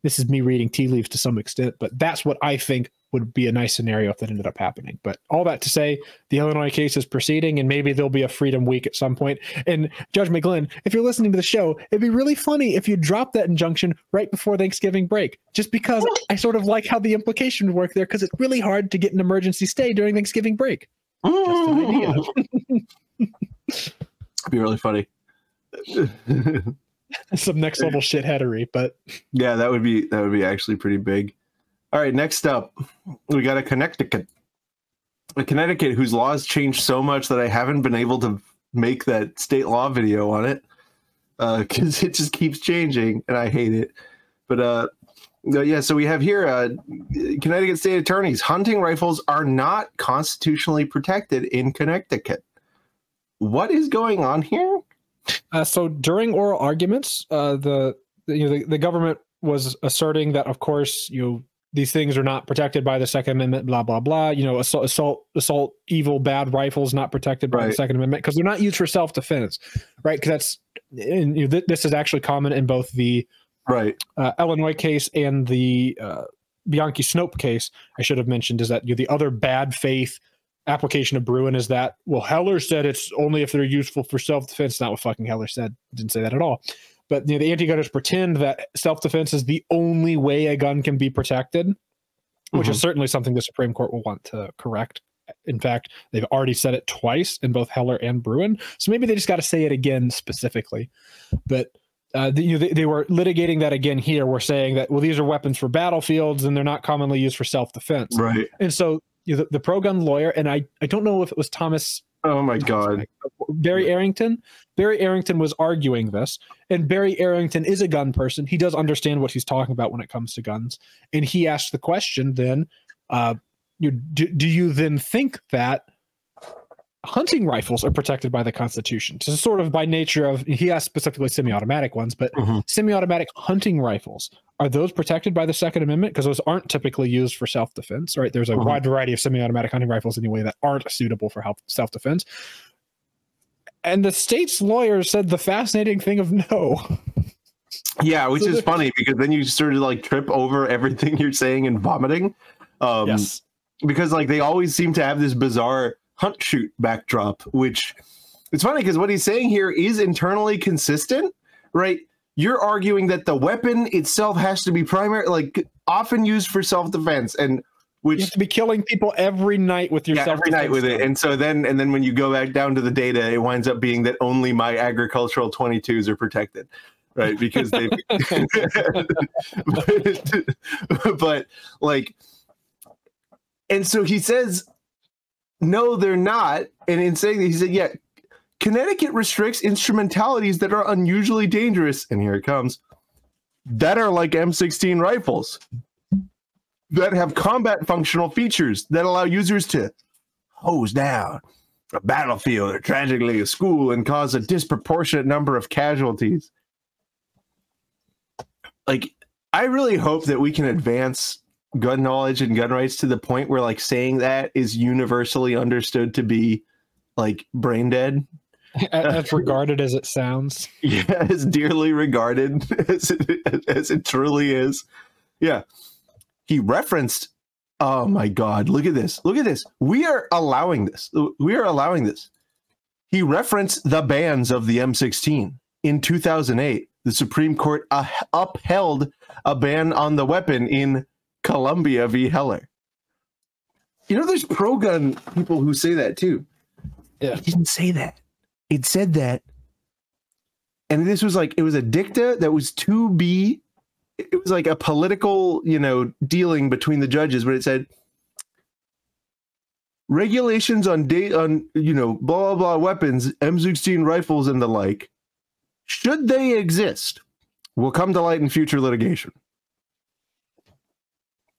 This is me reading tea leaves to some extent, but that's what I think would be a nice scenario if that ended up happening. But all that to say, the Illinois case is proceeding, and maybe there'll be a Freedom Week at some point. And Judge McGlynn, if you're listening to the show, it'd be really funny if you dropped that injunction right before Thanksgiving break, just because I sort of like how the implication would work there, because it's really hard to get an emergency stay during Thanksgiving break. Just an idea. It'd be really funny. Some next level shitheadery, but yeah, that would be actually pretty big. All right, next up, we got a Connecticut whose laws changed so much that I haven't been able to make that state law video on it because it just keeps changing and I hate it. But yeah, so we have here Connecticut state attorneys. Hunting rifles are not constitutionally protected in Connecticut. What is going on here? So during oral arguments, the government was asserting that, of course, these things are not protected by the Second Amendment, blah, blah, blah. Assault, evil, bad rifles not protected by the Second Amendment because they're not used for self-defense, right? Because this is actually common in both the Illinois case and the Bianchi-Snope case. I should have mentioned is that the other bad faith application of Bruin is that, well, Heller said it's only if they're useful for self-defense. Not what fucking Heller said. Didn't say that at all. But the anti-gunners pretend that self-defense is the only way a gun can be protected, which is certainly something the Supreme Court will want to correct. In fact, they've already said it twice in both Heller and Bruin. So maybe they just got to say it again specifically. But they were litigating that again here. We're saying that, well, these are weapons for battlefields and they're not commonly used for self-defense. Right. And so the pro-gun lawyer, and I don't know if it was Thomas. Oh my God. Barry Arrington. Barry Arrington was arguing this, and Barry Arrington is a gun person. He does understand what he's talking about when it comes to guns. And he asked the question then, do you then think that hunting rifles are protected by the Constitution? So sort of by nature of, he asked specifically semi-automatic ones, but semi-automatic hunting rifles, are those protected by the Second Amendment? Because those aren't typically used for self-defense, right? There's a wide variety of semi-automatic hunting rifles anyway that aren't suitable for self-defense. And the state's lawyer said the fascinating thing of no. Yeah, which is funny because then you sort of like trip over everything you're saying and vomiting. Yes. Because like they always seem to have this bizarre hunt shoot backdrop, which it's funny because what he's saying here is internally consistent, right? You're arguing that the weapon itself has to be primary, like often used for self-defense, and which you have to be killing people every night with your every night with it. And so then when you go back down to the data, it winds up being that only my agricultural 22s are protected, right? Because they, but like, and so he says, no, they're not. And in saying that, he said, yeah, Connecticut restricts instrumentalities that are unusually dangerous. And here it comes. That are like M16 rifles that have combat functional features that allow users to hose down a battlefield or tragically a school and cause a disproportionate number of casualties. Like, I really hope that we can advance gun knowledge and gun rights to the point where like saying that is universally understood to be like brain dead. As regarded as it sounds. Yeah, as dearly regarded as it truly is. Yeah. He referenced, oh my God, look at this. Look at this. We are allowing this. We are allowing this. He referenced the bans of the M16. In 2008, the Supreme Court upheld a ban on the weapon in Columbia v. Heller. You know, there's pro-gun people who say that too. Yeah. He didn't say that. It said that. And this was like, it was a dicta that was to be, it was like a political, you know, dealing between the judges, but it said, regulations on you know, blah, blah, blah weapons, M16 rifles and the like, should they exist, will come to light in future litigation.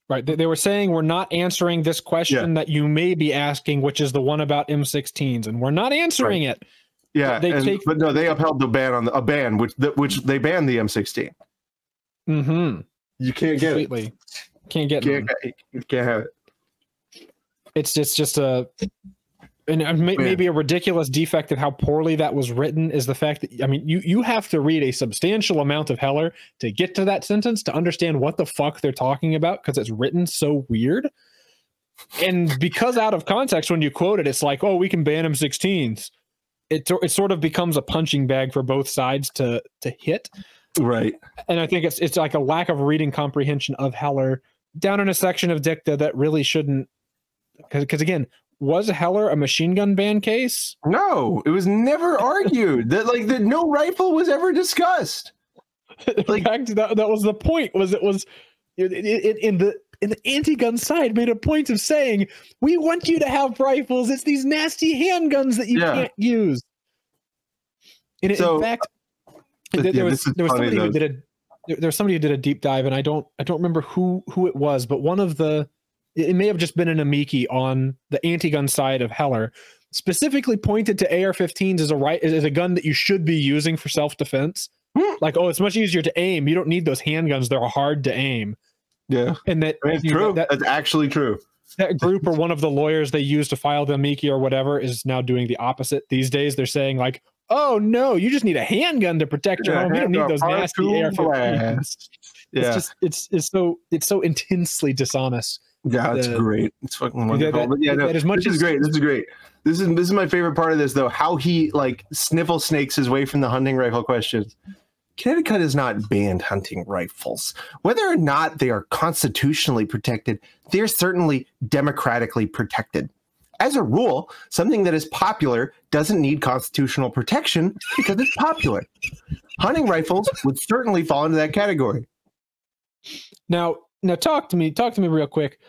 Right. They were saying we're not answering this question that you may be asking, which is the one about M16s, and we're not answering it. Yeah, but no, they upheld the ban on a ban which they banned the M16. Mm-hmm. You can't get it. Can't get it. You can't have it. It's just maybe a ridiculous defect of how poorly that was written is the fact that, I mean, you have to read a substantial amount of Heller to get to that sentence to understand what the fuck they're talking about, because it's written so weird. And because out of context, when you quote it, it's like, oh, we can ban M16s. It sort of becomes a punching bag for both sides to hit. Right. And I think it's like a lack of reading comprehension of Heller down in a section of dicta that really shouldn't, because again, was Heller a machine gun ban case? No, it was never argued that no rifle was ever discussed. In fact, that was the point. Was in the anti-gun side made a point of saying, we want you to have rifles. It's these nasty handguns that you can't use. And in fact, there was somebody who did a deep dive, and I don't remember who it was, but one of the, it may have just been an amici on the anti-gun side of Heller, specifically pointed to AR-15s as a gun that you should be using for self-defense. Like, oh, it's much easier to aim. You don't need those handguns. They're hard to aim. Yeah. And it's true. That's actually true. That group or one of the lawyers they use to file the amici or whatever is now doing the opposite. These days they're saying like, oh no, you just need a handgun to protect your home. You don't need those nasty AR-15s. Yeah. It's so intensely dishonest. Yeah, it's great. It's fucking wonderful. This is great. This is my favorite part of this though, how he like sniffle snakes his way from the hunting rifle questions. Connecticut has not banned hunting rifles. Whether or not they are constitutionally protected, they're certainly democratically protected. As a rule, something that is popular doesn't need constitutional protection because it's popular. Hunting rifles would certainly fall into that category. Now talk to me real quick.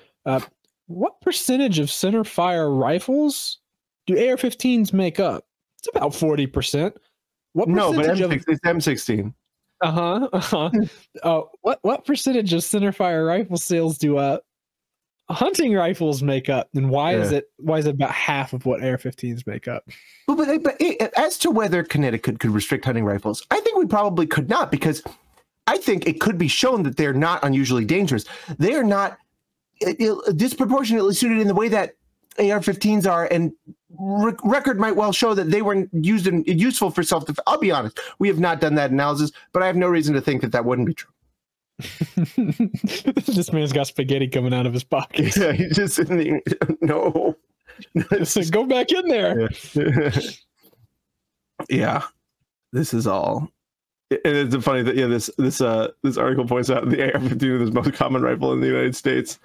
What percentage of center fire rifles do AR-15s make up? It's about 40%. What percentage it's M16. What percentage of center fire rifle sales do hunting rifles make up, and why is it about half of what AR-15s make up? But as to whether Connecticut could restrict hunting rifles, I think we probably could not, because I think it could be shown that they're not unusually dangerous. They are not disproportionately suited in the way that AR-15s are, and record might well show that they were useful for self-defense. I'll be honest, we have not done that analysis, but I have no reason to think that wouldn't be true. This man's got spaghetti coming out of his pocket. Yeah, he's just sitting there. No. So go back in there. Yeah. This is all. And it's funny that this article points out the AR-15 is the most common rifle in the United States.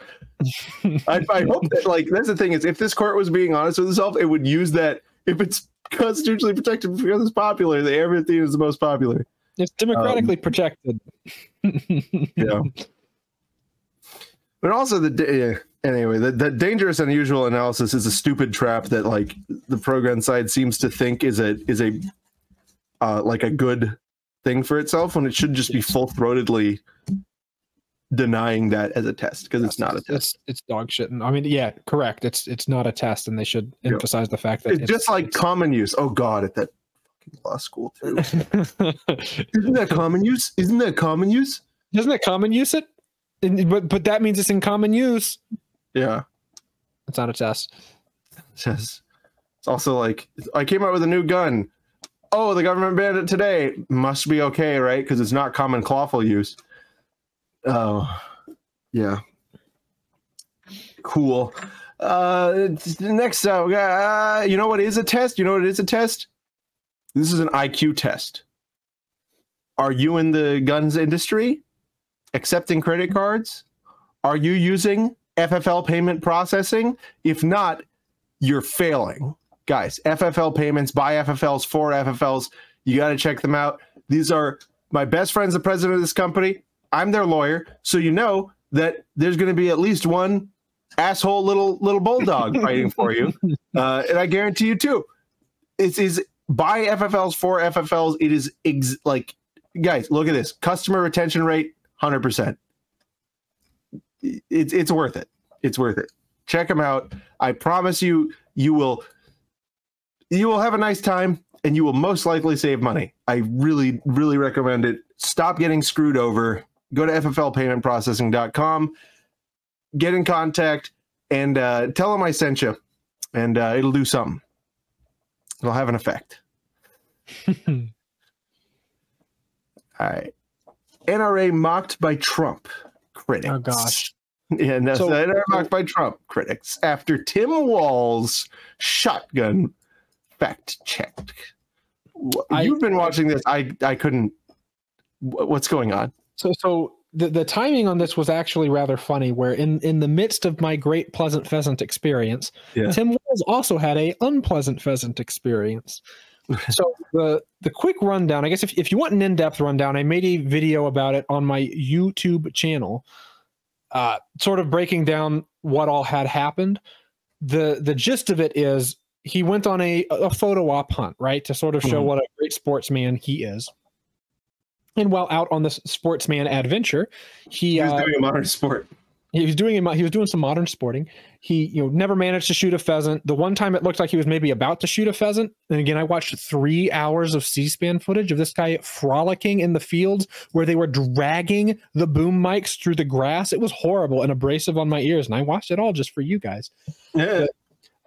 I hope that that's the thing is, if this court was being honest with itself, it would use that. If it's constitutionally protected because it's popular, the AR-15 is the most popular. It's democratically protected. Yeah. But also the dangerous unusual analysis is a stupid trap that the pro-gun side seems to think is a good thing for itself, when it should just be full-throatedly denying that as a test, because it's not a test. It's dog shit. I mean, yeah, correct. It's not a test, and they should emphasize the fact that it's just like common use. Oh God, at that fucking law school too. Isn't that common use? Isn't that common use? Doesn't it common use it? But that means it's in common use. Yeah, it's not a test. It's also like, I came out with a new gun. oh, the government banned it today. Must be okay, right? Because it's not common lawful use. Oh, yeah. Cool. Next up, you know what is a test? You know what it is a test? This is an IQ test. Are you in the guns industry? Accepting credit cards? Are you using FFL payment processing? If not, you're failing. Guys, FFL payments, by FFLs, for FFLs, you got to check them out. These are my best friends, the president of this company. I'm their lawyer, so you know that there's going to be at least one asshole little bulldog fighting for you. And I guarantee you, too, it is by FFLs, for FFLs. It is like, guys, look at this. Customer retention rate, 100%. It's worth it. It's worth it. Check them out. I promise you, you will have a nice time, and you will most likely save money. I really, really recommend it. Stop getting screwed over. Go to fflpaymentprocessing.com, get in contact, and tell them I sent you, and it'll do something. It'll have an effect. All right. NRA mocked by Trump critics. Oh, gosh. Yeah, no, so NRA mocked by Trump critics after Tim Walz shotgun fact-checked. You've been watching this. I couldn't. What's going on? So the timing on this was actually rather funny, where in the midst of my great pleasant pheasant experience, Tim Walz also had a unpleasant pheasant experience. So the quick rundown, I guess if you want an in-depth rundown, I made a video about it on my YouTube channel, sort of breaking down what all had happened. The gist of it is he went on a photo op hunt, right, to sort of show what a great sportsman he is. And while out on this sportsman adventure, he was doing a modern sport. He was doing some modern sporting. He never managed to shoot a pheasant. The one time it looked like he was maybe about to shoot a pheasant. And again, I watched 3 hours of C-SPAN footage of this guy frolicking in the fields where they were dragging the boom mics through the grass. It was horrible and abrasive on my ears. And I watched it all just for you guys. Yeah.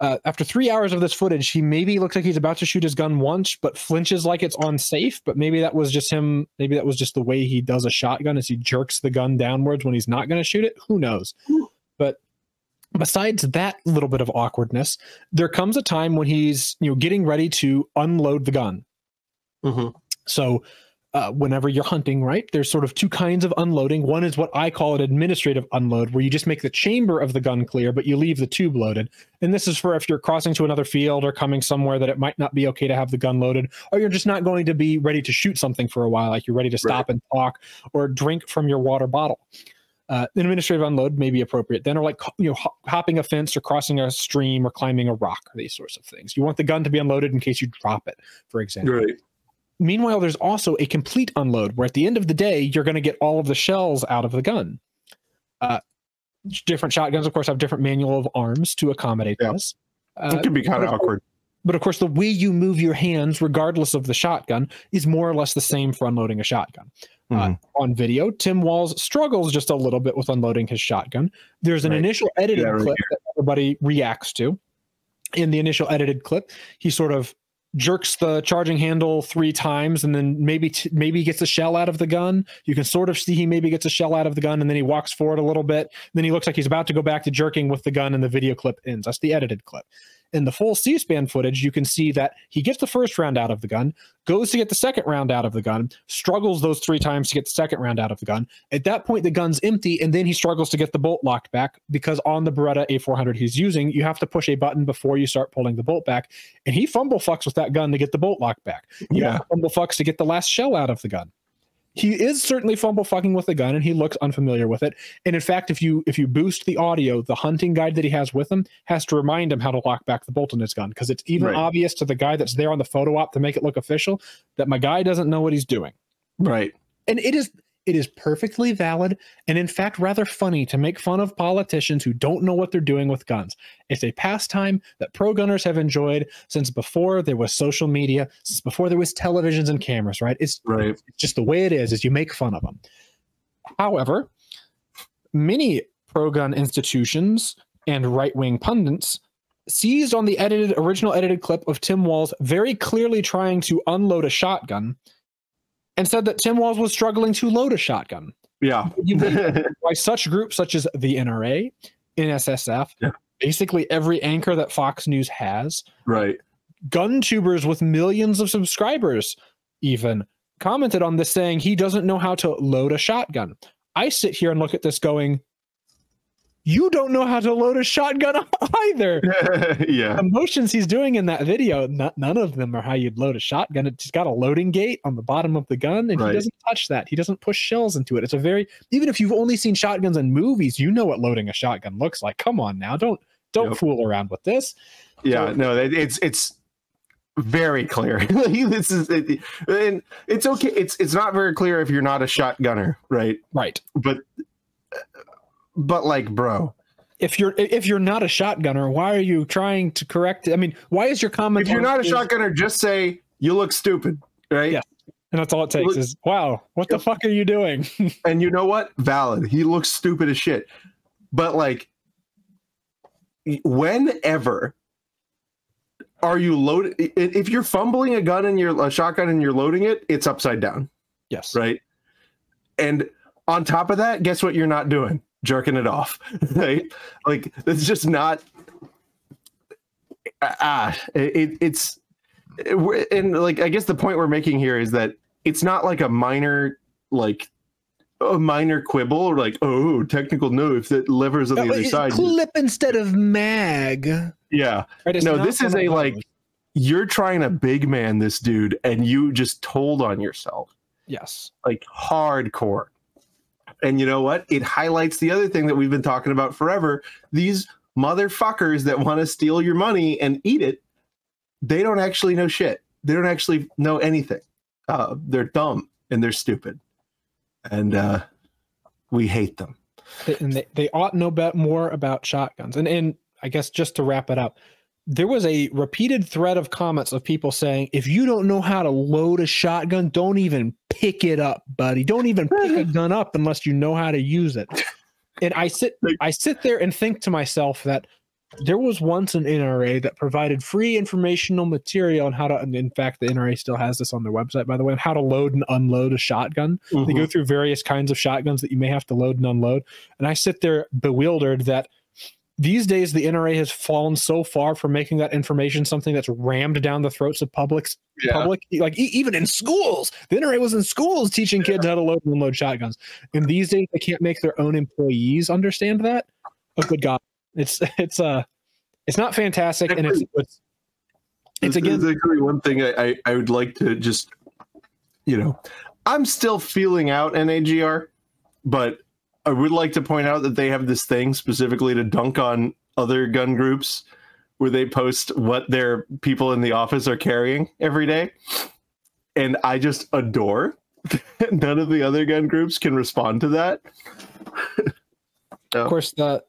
After 3 hours of this footage, he maybe looks like he's about to shoot his gun once, but flinches like it's unsafe. But maybe that was just him. Maybe that was just the way he does a shotgun, is he jerks the gun downwards when he's not going to shoot it. Who knows? But besides that little bit of awkwardness, there comes a time when he's getting ready to unload the gun. So whenever you're hunting, right, there's sort of 2 kinds of unloading. One is what I call an administrative unload, where you just make the chamber of the gun clear, but you leave the tube loaded. And this is for if you're crossing to another field or coming somewhere that it might not be okay to have the gun loaded, or you're just not going to be ready to shoot something for a while, like you're ready to stop and talk or drink from your water bottle. An administrative unload may be appropriate then, or like hopping a fence or crossing a stream or climbing a rock, these sorts of things. You want the gun to be unloaded in case you drop it, for example. Right. Meanwhile, there's also a complete unload, where at the end of the day, you're going to get all of the shells out of the gun. Different shotguns, of course, have different manual of arms to accommodate this. It can be kind of awkward. But of course, the way you move your hands, regardless of the shotgun, is more or less the same for unloading a shotgun. On video, Tim Walz struggles just a little bit with unloading his shotgun. There's an initial edited clip that everybody reacts to. In the initial edited clip, he sort of jerks the charging handle 3 times, and then maybe gets a shell out of the gun. You can sort of see he maybe gets a shell out of the gun, and then he walks forward a little bit. Then he looks like he's about to go back to jerking with the gun, and the video clip ends. That's the edited clip. In the full C-SPAN footage, you can see that he gets the first round out of the gun, goes to get the second round out of the gun, struggles those 3 times to get the second round out of the gun. At that point, the gun's empty, and then he struggles to get the bolt locked back, because on the Beretta A400 he's using, you have to push a button before you start pulling the bolt back, and he fumble fucks with that gun to get the bolt locked back. He fumble fucks to get the last shell out of the gun. He is certainly fumble fucking with the gun, and he looks unfamiliar with it. And in fact, if you boost the audio, the hunting guide that he has with him has to remind him how to lock back the bolt in his gun, because it's even obvious to the guy that's there on the photo op to make it look official that my guy doesn't know what he's doing. Right. And it is perfectly valid, and in fact rather funny, to make fun of politicians who don't know what they're doing with guns. It's a pastime that pro-gunners have enjoyed since before there was social media, since before there was televisions and cameras, right? It's just the way it is you make fun of them. However, many pro-gun institutions and right-wing pundits seized on the original edited clip of Tim Walz very clearly trying to unload a shotgun and said that Tim Walz was struggling to load a shotgun. Yeah. By such groups such as the NRA, NSSF, basically every anchor that Fox News has. Right. Gun tubers with millions of subscribers even commented on this, saying he doesn't know how to load a shotgun. I sit here and look at this going, you don't know how to load a shotgun either. Yeah. The motions he's doing in that video, none of them are how you'd load a shotgun. It's got a loading gate on the bottom of the gun, and he doesn't touch that. He doesn't push shells into it. It's a very, even if you've only seen shotguns in movies, you know what loading a shotgun looks like. Come on now, don't fool around with this. Yeah, no, it's very clear. This is, and it's okay. It's not very clear if you're not a shotgunner, right? Right. But like, bro, if you're not a shotgunner, why are you trying to correct it? I mean, why is your comment? If you're not a shotgunner, just say you look stupid, right? Yeah, and that's all it takes is, wow, what the fuck are you doing? And you know what? Valid. He looks stupid as shit. But like, whenever are you loaded? If you're fumbling a shotgun and you're loading it, it's upside down. Yes. Right. And on top of that, guess what you're not doing? Jerking it off, right? Like, it's just not it's and like, I guess the point we're making here is that it's not like a minor quibble, or like, oh, technical note if the lever's on the other side, clip instead of mag. Yeah, right, no, this is a like, you're trying to big man this dude and you just told on yourself. Yes, like hardcore. And you know what? It highlights the other thing that we've been talking about forever. These motherfuckers that want to steal your money and eat it, they don't actually know shit. They don't actually know anything. They're dumb and they're stupid. And we hate them. And they ought to know more about shotguns. And I guess just to wrap it up, there was a repeated thread of comments of people saying, if you don't know how to load a shotgun, don't even pick it up, buddy. Don't even pick a gun up unless you know how to use it. And I sit there and think to myself that there was once an NRA that provided free informational material on how to, and in fact, the NRA still has this on their website, by the way, on how to load and unload a shotgun. They go through various kinds of shotguns that you may have to load and unload. And I sit there bewildered that these days, the NRA has fallen so far from making that information something that's rammed down the throats of public. Like even in schools, the NRA was in schools teaching kids how to load and unload shotguns. And these days, they can't make their own employees understand that. Oh, good God! It's not fantastic, and it's again exactly one thing I would like to just, I'm still feeling out NAGR, but I would like to point out that they have this thing specifically to dunk on other gun groups where they post what their people in the office are carrying every day. And I just adore that none of the other gun groups can respond to that. Of course, the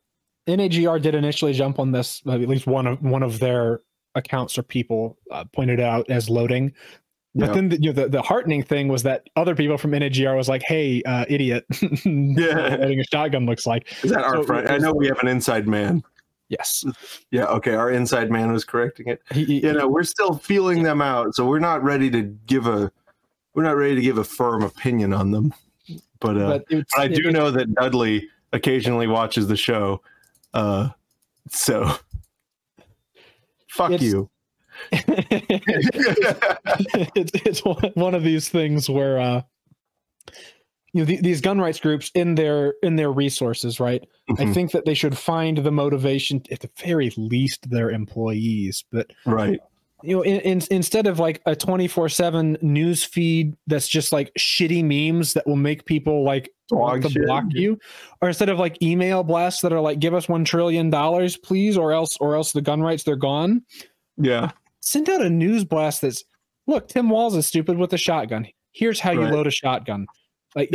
NAGR did initially jump on this. At least one of their accounts or people pointed out as loading. But then the heartening thing was that other people from NAGR was like, hey, idiot, loading a shotgun looks like. Is that our friend? I know we have an inside man. Yes. Yeah, okay, our inside man was correcting it. We're still feeling them out, so we're not ready to give a firm opinion on them. But I do know that Dudley occasionally watches the show. So fuck you. It's one of these things where these gun rights groups in their resources, right? I think that they should find the motivation, at the very least, their employees. But instead of like a 24/7 news feed that's just like shitty memes that will make people like want to block you, or instead of like email blasts that are like, give us $1 trillion, please, or else the gun rights, they're gone. Yeah. Send out a news blast that's, look, Tim Walz is stupid with a shotgun. Here's how you load a shotgun. Like,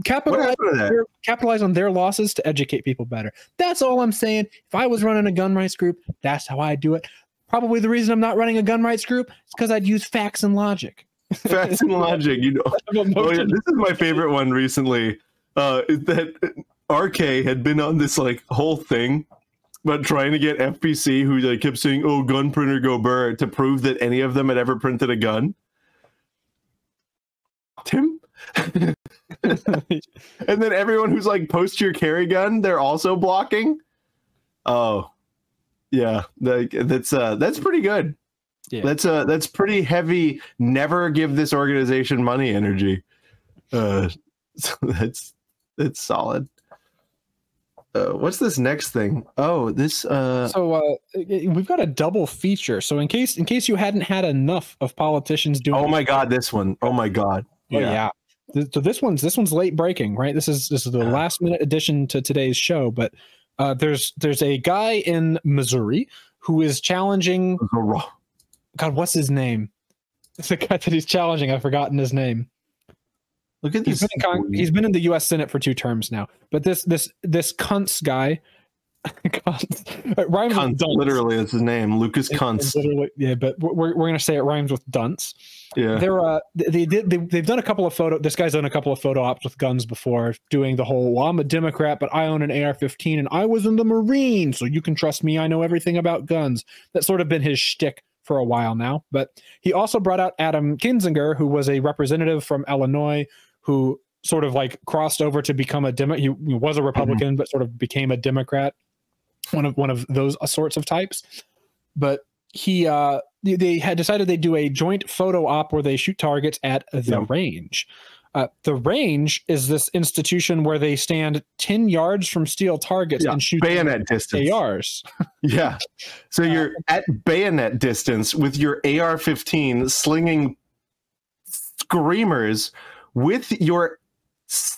capitalize on their losses to educate people better. That's all I'm saying. If I was running a gun rights group, that's how I'd do it. Probably the reason I'm not running a gun rights group is because I'd use facts and logic. Facts and logic, this is my favorite one recently. Is that RK had been on this like whole thing but trying to get FPC, who like kept saying, "Oh, gun printer go burr," to prove that any of them had ever printed a gun. Tim. And then everyone who's like post your carry gun, they're also blocking. Oh, yeah, that's pretty good. Yeah. That's pretty heavy. Never give this organization money energy. So that's solid. What's this next thing? Oh, this. So we've got a double feature. So in case you hadn't had enough of politicians doing. Oh my God, this one. Oh my God. Yeah. Oh, yeah. So this one's late breaking, right? This is the last minute addition to today's show. But there's a guy in Missouri who is challenging. God, what's his name? It's the guy that he's challenging. I've forgotten his name. Look at this. He's been in the U.S. Senate for 2 terms now. But this Kuntz guy, rhymes Kuntz, with literally, that's his name, Lucas Kuntz. Yeah, but we're gonna say it rhymes with dunce. Yeah, they've done a couple of photo. This guy's done a couple of photo ops with guns before, doing the whole, well, I'm a Democrat, but I own an AR-15 and I was in the Marines, so you can trust me. I know everything about guns. That's sort of been his shtick for a while now. But he also brought out Adam Kinzinger, who was a representative from Illinois, who sort of like crossed over to become a Democrat. He was a Republican, but sort of became a Democrat. One of those sorts of types. But they had decided they'd do a joint photo op where they shoot targets at the range. The range is this institution where they stand 10 yards from steel targets and shoot bayonet distance ARs. Yeah. So you're at bayonet distance with your AR-15 slinging screamers with your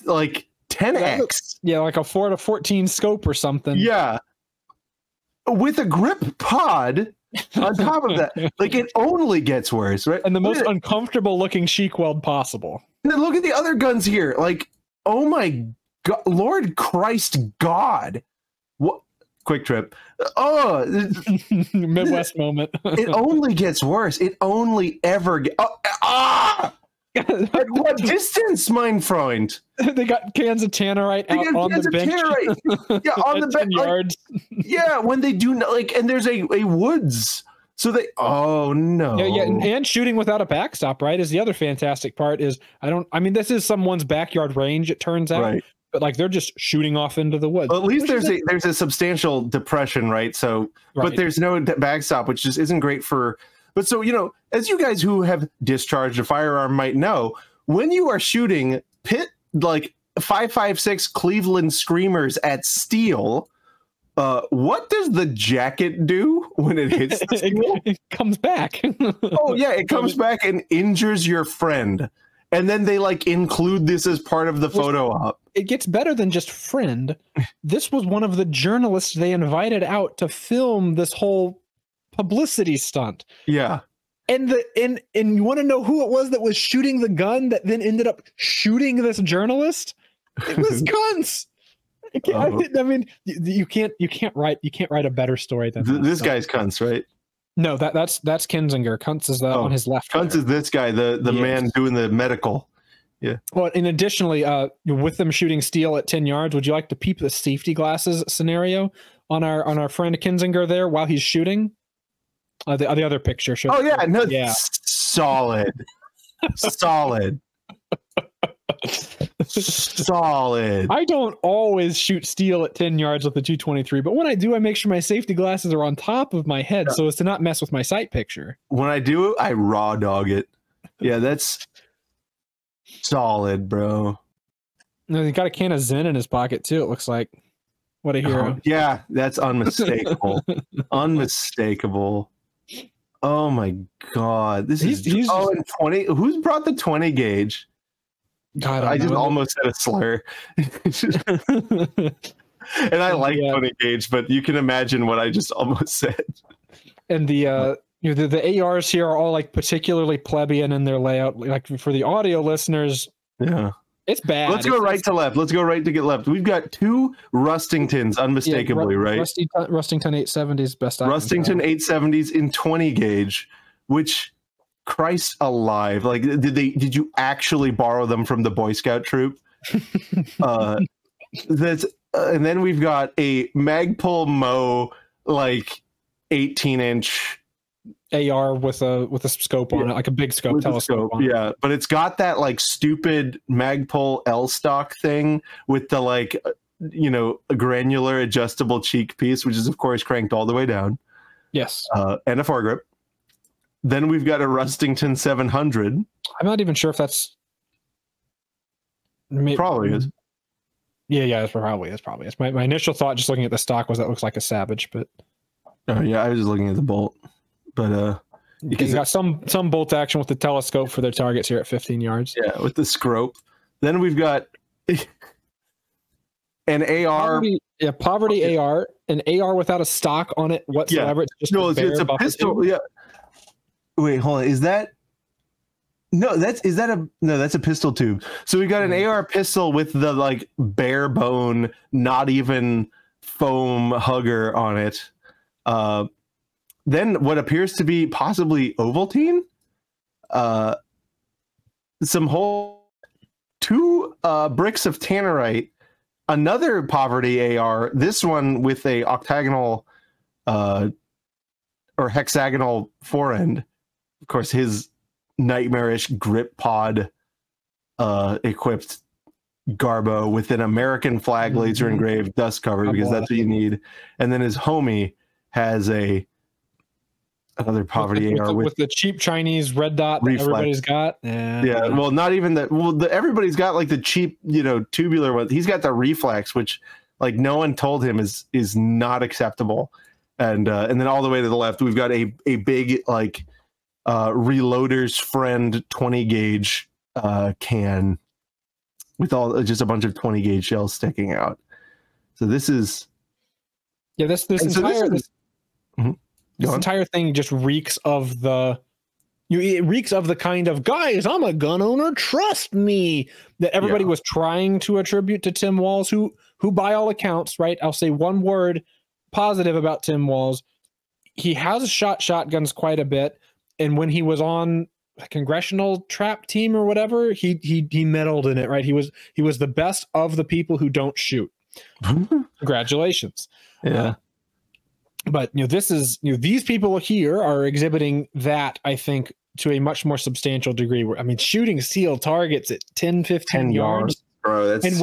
like 10x. Yeah, like a 4-14 scope or something. Yeah. With a grip pod on top of that. Like, it only gets worse, right? And the most uncomfortable looking cheek weld possible. And then look at the other guns here. Like, oh my God, Lord Christ God. What? Quick trip. Oh, Midwest moment. It only gets worse. It only ever gets. At what distance, mein Freund? They got cans of tannerite out on the bench. Yeah, on the bench. Yards. Yeah, when they do like, and there's a woods. So they, oh no. Yeah, and shooting without a backstop, right, is the other fantastic part. Is I mean, this is someone's backyard range, it turns out, right? But like they're just shooting off into the woods. Well, at least there's a substantial depression, right? So, but there's no backstop, which just isn't great for. But so, you know, as you guys who have discharged a firearm might know, when you are shooting like 5.56 Cleveland Screamers at steel, what does the jacket do when it hits the steel? It comes back. Oh yeah, it comes back and injures your friend. And then they like include this as part of the photo op. It gets better than just friend. This was one of the journalists they invited out to film this whole publicity stunt. Yeah. And you want to know who it was that was shooting the gun that then ended up shooting this journalist? It was Kuntz. I mean, you can't write a better story than this guy's Kuntz, right? No, that's Kinzinger. Kuntz is on his left. Kuntz is this guy, the man doing the medical. Yeah. Well, and additionally, with them shooting steel at 10 yards, would you like to peep the safety glasses scenario on our friend Kinzinger there while he's shooting? The other picture shows. Oh yeah, no, yeah, solid, solid, solid. I don't always shoot steel at 10 yards with the 223, but when I do, I make sure my safety glasses are on top of my head so as to not mess with my sight picture. When I do, I raw dog it. Yeah, that's solid, bro. No, he got a can of Zen in his pocket too. It looks like. What a hero! Yeah, that's unmistakable. Unmistakable. Oh my God! This is and 20. Who's brought the 20 gauge? God, I just almost said a slur. And I like 20 gauge, but you can imagine what I just almost said. And the the ARs here are all like particularly plebeian in their layout. Like for the audio listeners, yeah, it's bad. Let's go right to left. Let's go right to get left. We've got 2 Rustingtons, unmistakably, right? Rustington 870s, best. Rustington 870s in 20 gauge, which, Christ alive! Like, did you actually borrow them from the Boy Scout troop? That's And then we've got a Magpul Mo, like 18-inch AR with a scope on it, like a big scope, telescope on it. Yeah, but it's got that like stupid Magpul L stock thing with the like, you know, a granular adjustable cheek piece, which is of course cranked all the way down. Yes. And a foregrip. Then we've got a Rustington 700. I'm not even sure if that's probably is. Yeah, it probably is. My initial thought, just looking at the stock, was that looks like a Savage, but yeah, I was just looking at the bolt, but you got some bolt action with the telescope for their targets here at 15 yards. Yeah, with the scope. Then we've got an AR. Poverty AR, an AR without a stock on it whatsoever. Yeah. It's a pistol. Yeah. Wait, hold on. Is that? No, that's a pistol tube. So we got an AR pistol with the like bare bone, not even foam hugger on it. Then what appears to be possibly Ovaltine, some whole 2 bricks of tannerite, another poverty AR. This one with a octagonal or hexagonal forend. Of course, his nightmarish grip pod equipped Garbo with an American flag laser engraved dust cover, because that's what you need. And then his homie has another poverty AR with the cheap Chinese red dot that everybody's got. Yeah, well, not even that. Well, everybody's got like the cheap, you know, tubular one. He's got the reflex, which like no one told him is not acceptable. And then all the way to the left, we've got a big like Reloader's Friend 20 gauge can with just a bunch of 20 gauge shells sticking out. So this is this entire thing just reeks of it reeks of the kind of, guys, I'm a gun owner, trust me, that everybody was trying to attribute to Tim Walz, who by all accounts, right, I'll say one word positive about Tim Walz, he has shot shotguns quite a bit. And when he was on a congressional trap team or whatever, he meddled in it, right? He was the best of the people who don't shoot. Congratulations. Yeah. But these people here are exhibiting that, I think, to a much more substantial degree. Where, I mean, shooting sealed targets at 10 yards. Bro, that's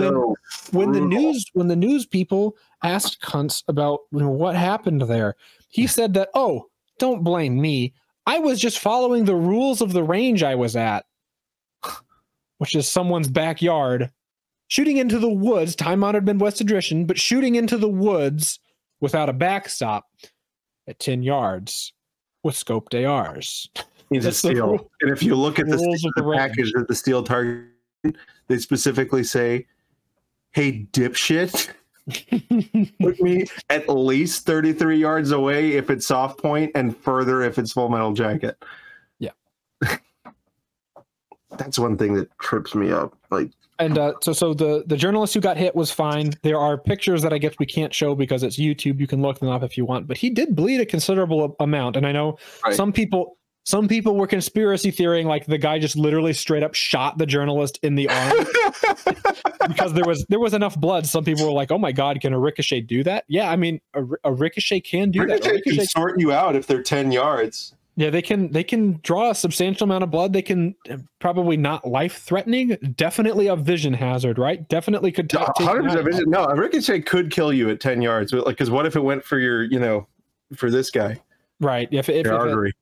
when the news people asked Kuntz about what happened there, he said that, oh, don't blame me. I was just following the rules of the range I was at, which is someone's backyard, shooting into the woods, time-honored Midwest tradition, but shooting into the woods without a backstop at 10 yards with scoped ARs. He's a steel. And if you look at the package of the steel target, they specifically say, hey, dipshit, put me at least 33 yards away if it's soft point and further if it's full metal jacket. Yeah. That's one thing that trips me up. Like, and so the journalist who got hit was fine. There are pictures that I guess we can't show because it's YouTube. You can look them up if you want, but he did bleed a considerable amount. And I know some people were conspiracy theorying like the guy just literally straight up shot the journalist in the arm because there was enough blood. Some people were like, "Oh my God, can a ricochet do that?" Yeah, I mean, a ricochet can do that. Ricochet can sort you out if they're 10 yards. Yeah, they can draw a substantial amount of blood. They can probably not life-threatening, definitely a vision hazard, right? Definitely could take 100% vision. No, a ricochet could kill you at 10 yards. Like, because what if it went for for this guy? Right. If artery.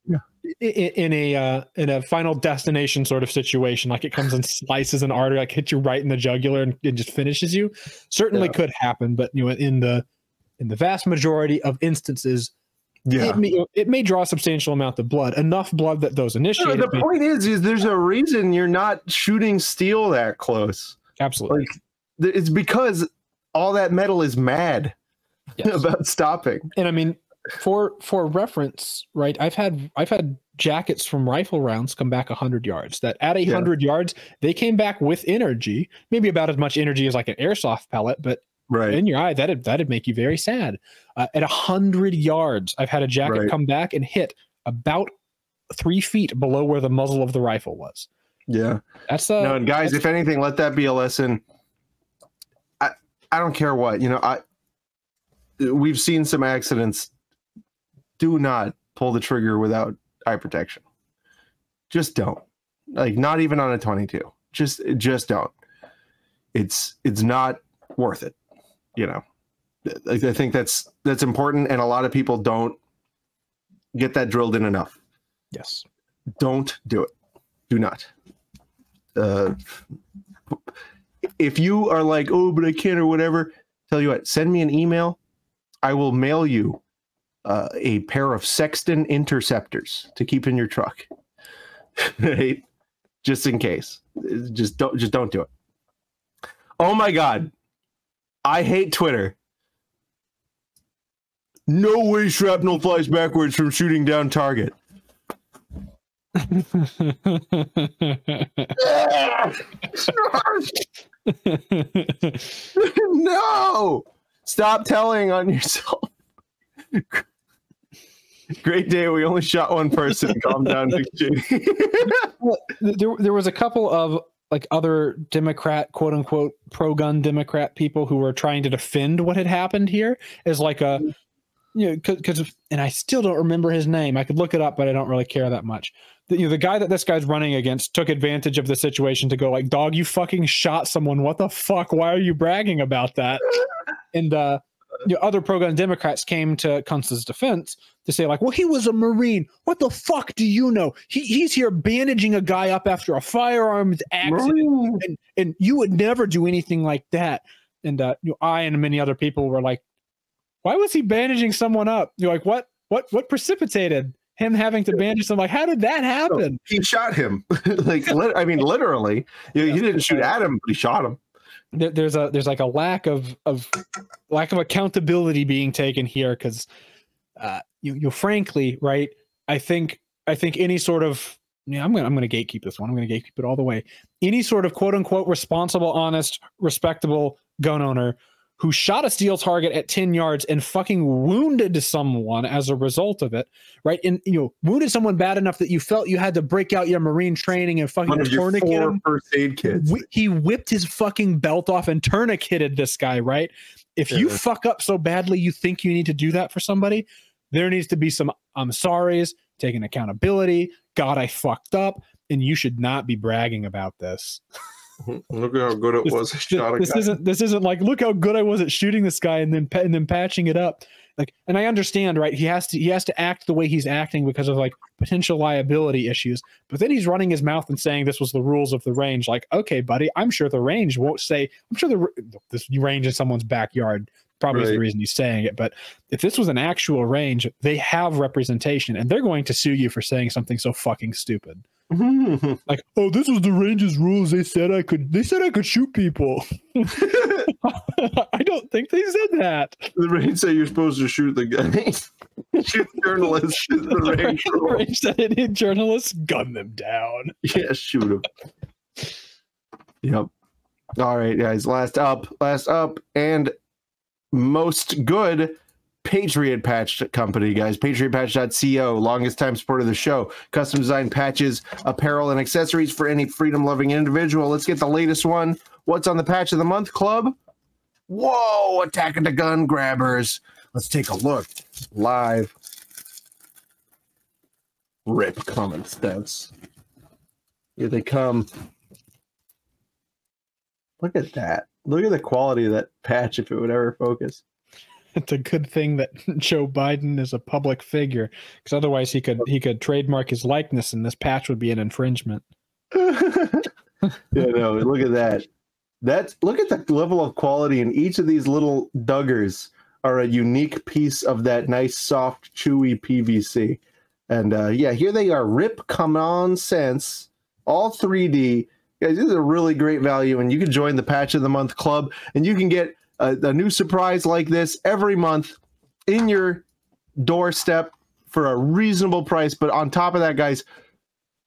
In a final destination sort of situation, like it comes and slices an artery, like hits you right in the jugular and it just finishes you, certainly could happen. But in the vast majority of instances, it may draw a substantial amount of blood, enough blood that those initiated. The point is there's a reason you're not shooting steel that close. Absolutely. Like, it's because all that metal is mad about stopping. And I mean, for reference, right? I've had jackets from rifle rounds come back 100 yards. That at 100 yards, they came back with energy, maybe about as much energy as like an airsoft pellet, but in your eye, that'd make you very sad. At 100 yards, I've had a jacket come back and hit about 3 feet below where the muzzle of the rifle was. Yeah, that's no. And guys, if anything, let that be a lesson. I don't care what, we've seen some accidents. Do not pull the trigger without eye protection. Just don't. Like, not even on a 22. Just don't. It's not worth it. I think that's important, and a lot of people don't get that drilled in enough. Yes. Don't do it. Do not. If you are like, oh, but I can't or whatever, tell you what, send me an email. I will mail you a pair of Sexton interceptors to keep in your truck. Right? Just in case. Just don't do it. Oh my God. I hate Twitter. No way shrapnel flies backwards from shooting down target. No! Stop telling on yourself. Great day. We only shot one person. Calm down, Nick J. There was a couple of like other Democrat, quote unquote, pro-gun Democrat people who were trying to defend what had happened here as like a, because and I still don't remember his name. I could look it up, but I don't really care that much. The guy that this guy's running against took advantage of the situation to go like, dog, you fucking shot someone. What the fuck? Why are you bragging about that? And other pro-gun Democrats came to Kuntz's defense to say like, well, he was a Marine. What the fuck do you know? He's here bandaging a guy up after a firearms accident, and you would never do anything like that. And I and many other people were like, why was he bandaging someone up? You're like, what precipitated him having to bandage someone? Like, how did that happen? He shot him. Literally. He didn't shoot at him, but he shot him. There's like a lack of accountability being taken here because you frankly, right? I think any sort of I'm gonna gatekeep this one. I'm gonna gatekeep it all the way. Any sort of quote unquote responsible, honest, respectable gun owner who shot a steel target at 10 yards and fucking wounded someone as a result of it, right? And wounded someone bad enough that you felt you had to break out your Marine training and fucking tourniquet him. First aid kits. He whipped his fucking belt off and tourniqueted this guy, right? If you fuck up so badly you think you need to do that for somebody, there needs to be some I'm sorries, taking accountability. God, I fucked up, and you should not be bragging about this. Look at how good it was. This isn't like, look how good I was at shooting this guy and then patching it up. Like, and I understand, right? He has to act the way he's acting because of like potential liability issues. But then he's running his mouth and saying this was the rules of the range. Like, okay, buddy, I'm sure the range won't say. I'm sure this range in someone's backyard probably is the reason he's saying it. But if this was an actual range, they have representation, and they're going to sue you for saying something so fucking stupid. Like, oh, this was the range's rules. They said I could shoot people. I don't think they said that. The range said you're supposed to shoot the guy. Shoot journalists. The range said any journalists, gun them down. Yeah, shoot them. Yep. All right, guys. Last up, and most good. Patriot Patch company, guys. PatriotPatch.co, longest time supporter of the show. Custom designed patches, apparel, and accessories for any freedom-loving individual. Let's get the latest one. What's on the Patch of the Month Club? Whoa, Attack of the Gun Grabbers. Let's take a look. Live. Rip common sense. Here they come. Look at that. Look at the quality of that patch if it would ever focus. It's a good thing that Joe Biden is a public figure, because otherwise he could trademark his likeness and this patch would be an infringement. Yeah, no, look at that. Look at the level of quality, and each of these little duggers are a unique piece of that nice, soft, chewy PVC. And yeah, here they are. Rip Common Sense, all 3D. Guys, this is a really great value, and you can join the Patch of the Month Club, and you can get a new surprise like this every month in your doorstep for a reasonable price. But on top of that, guys,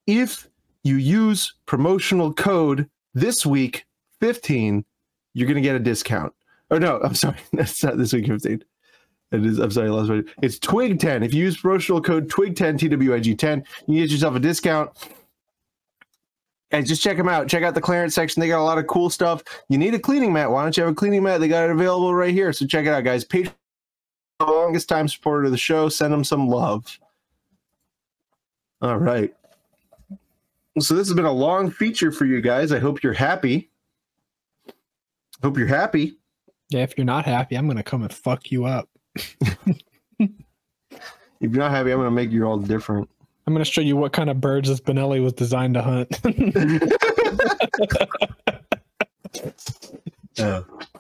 if you use promotional code this week 15, you're going to get a discount. Or no, I'm sorry, that's not this week 15. It is. I'm sorry, last week. It's Twig 10. If you use promotional code Twig 10 TWIG 10, you get yourself a discount. Guys, just check them out. Check out the clearance section. They got a lot of cool stuff. You need a cleaning mat. Why don't you have a cleaning mat? They got it available right here. So check it out, guys. Patreon, the longest time supporter of the show. Send them some love. All right. So this has been a long feature for you guys. I hope you're happy. Hope you're happy. Yeah, if you're not happy, I'm going to come and fuck you up. If you're not happy, I'm going to make you all different. I'm going to show you what kind of birds this Benelli was designed to hunt.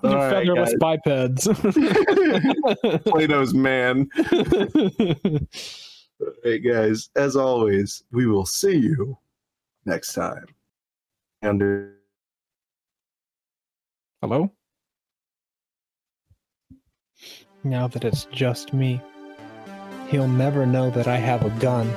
Featherless bipeds. Plato's man. All right, guys. As always, we will see you next time. Hello? Now that it's just me, he'll never know that I have a gun.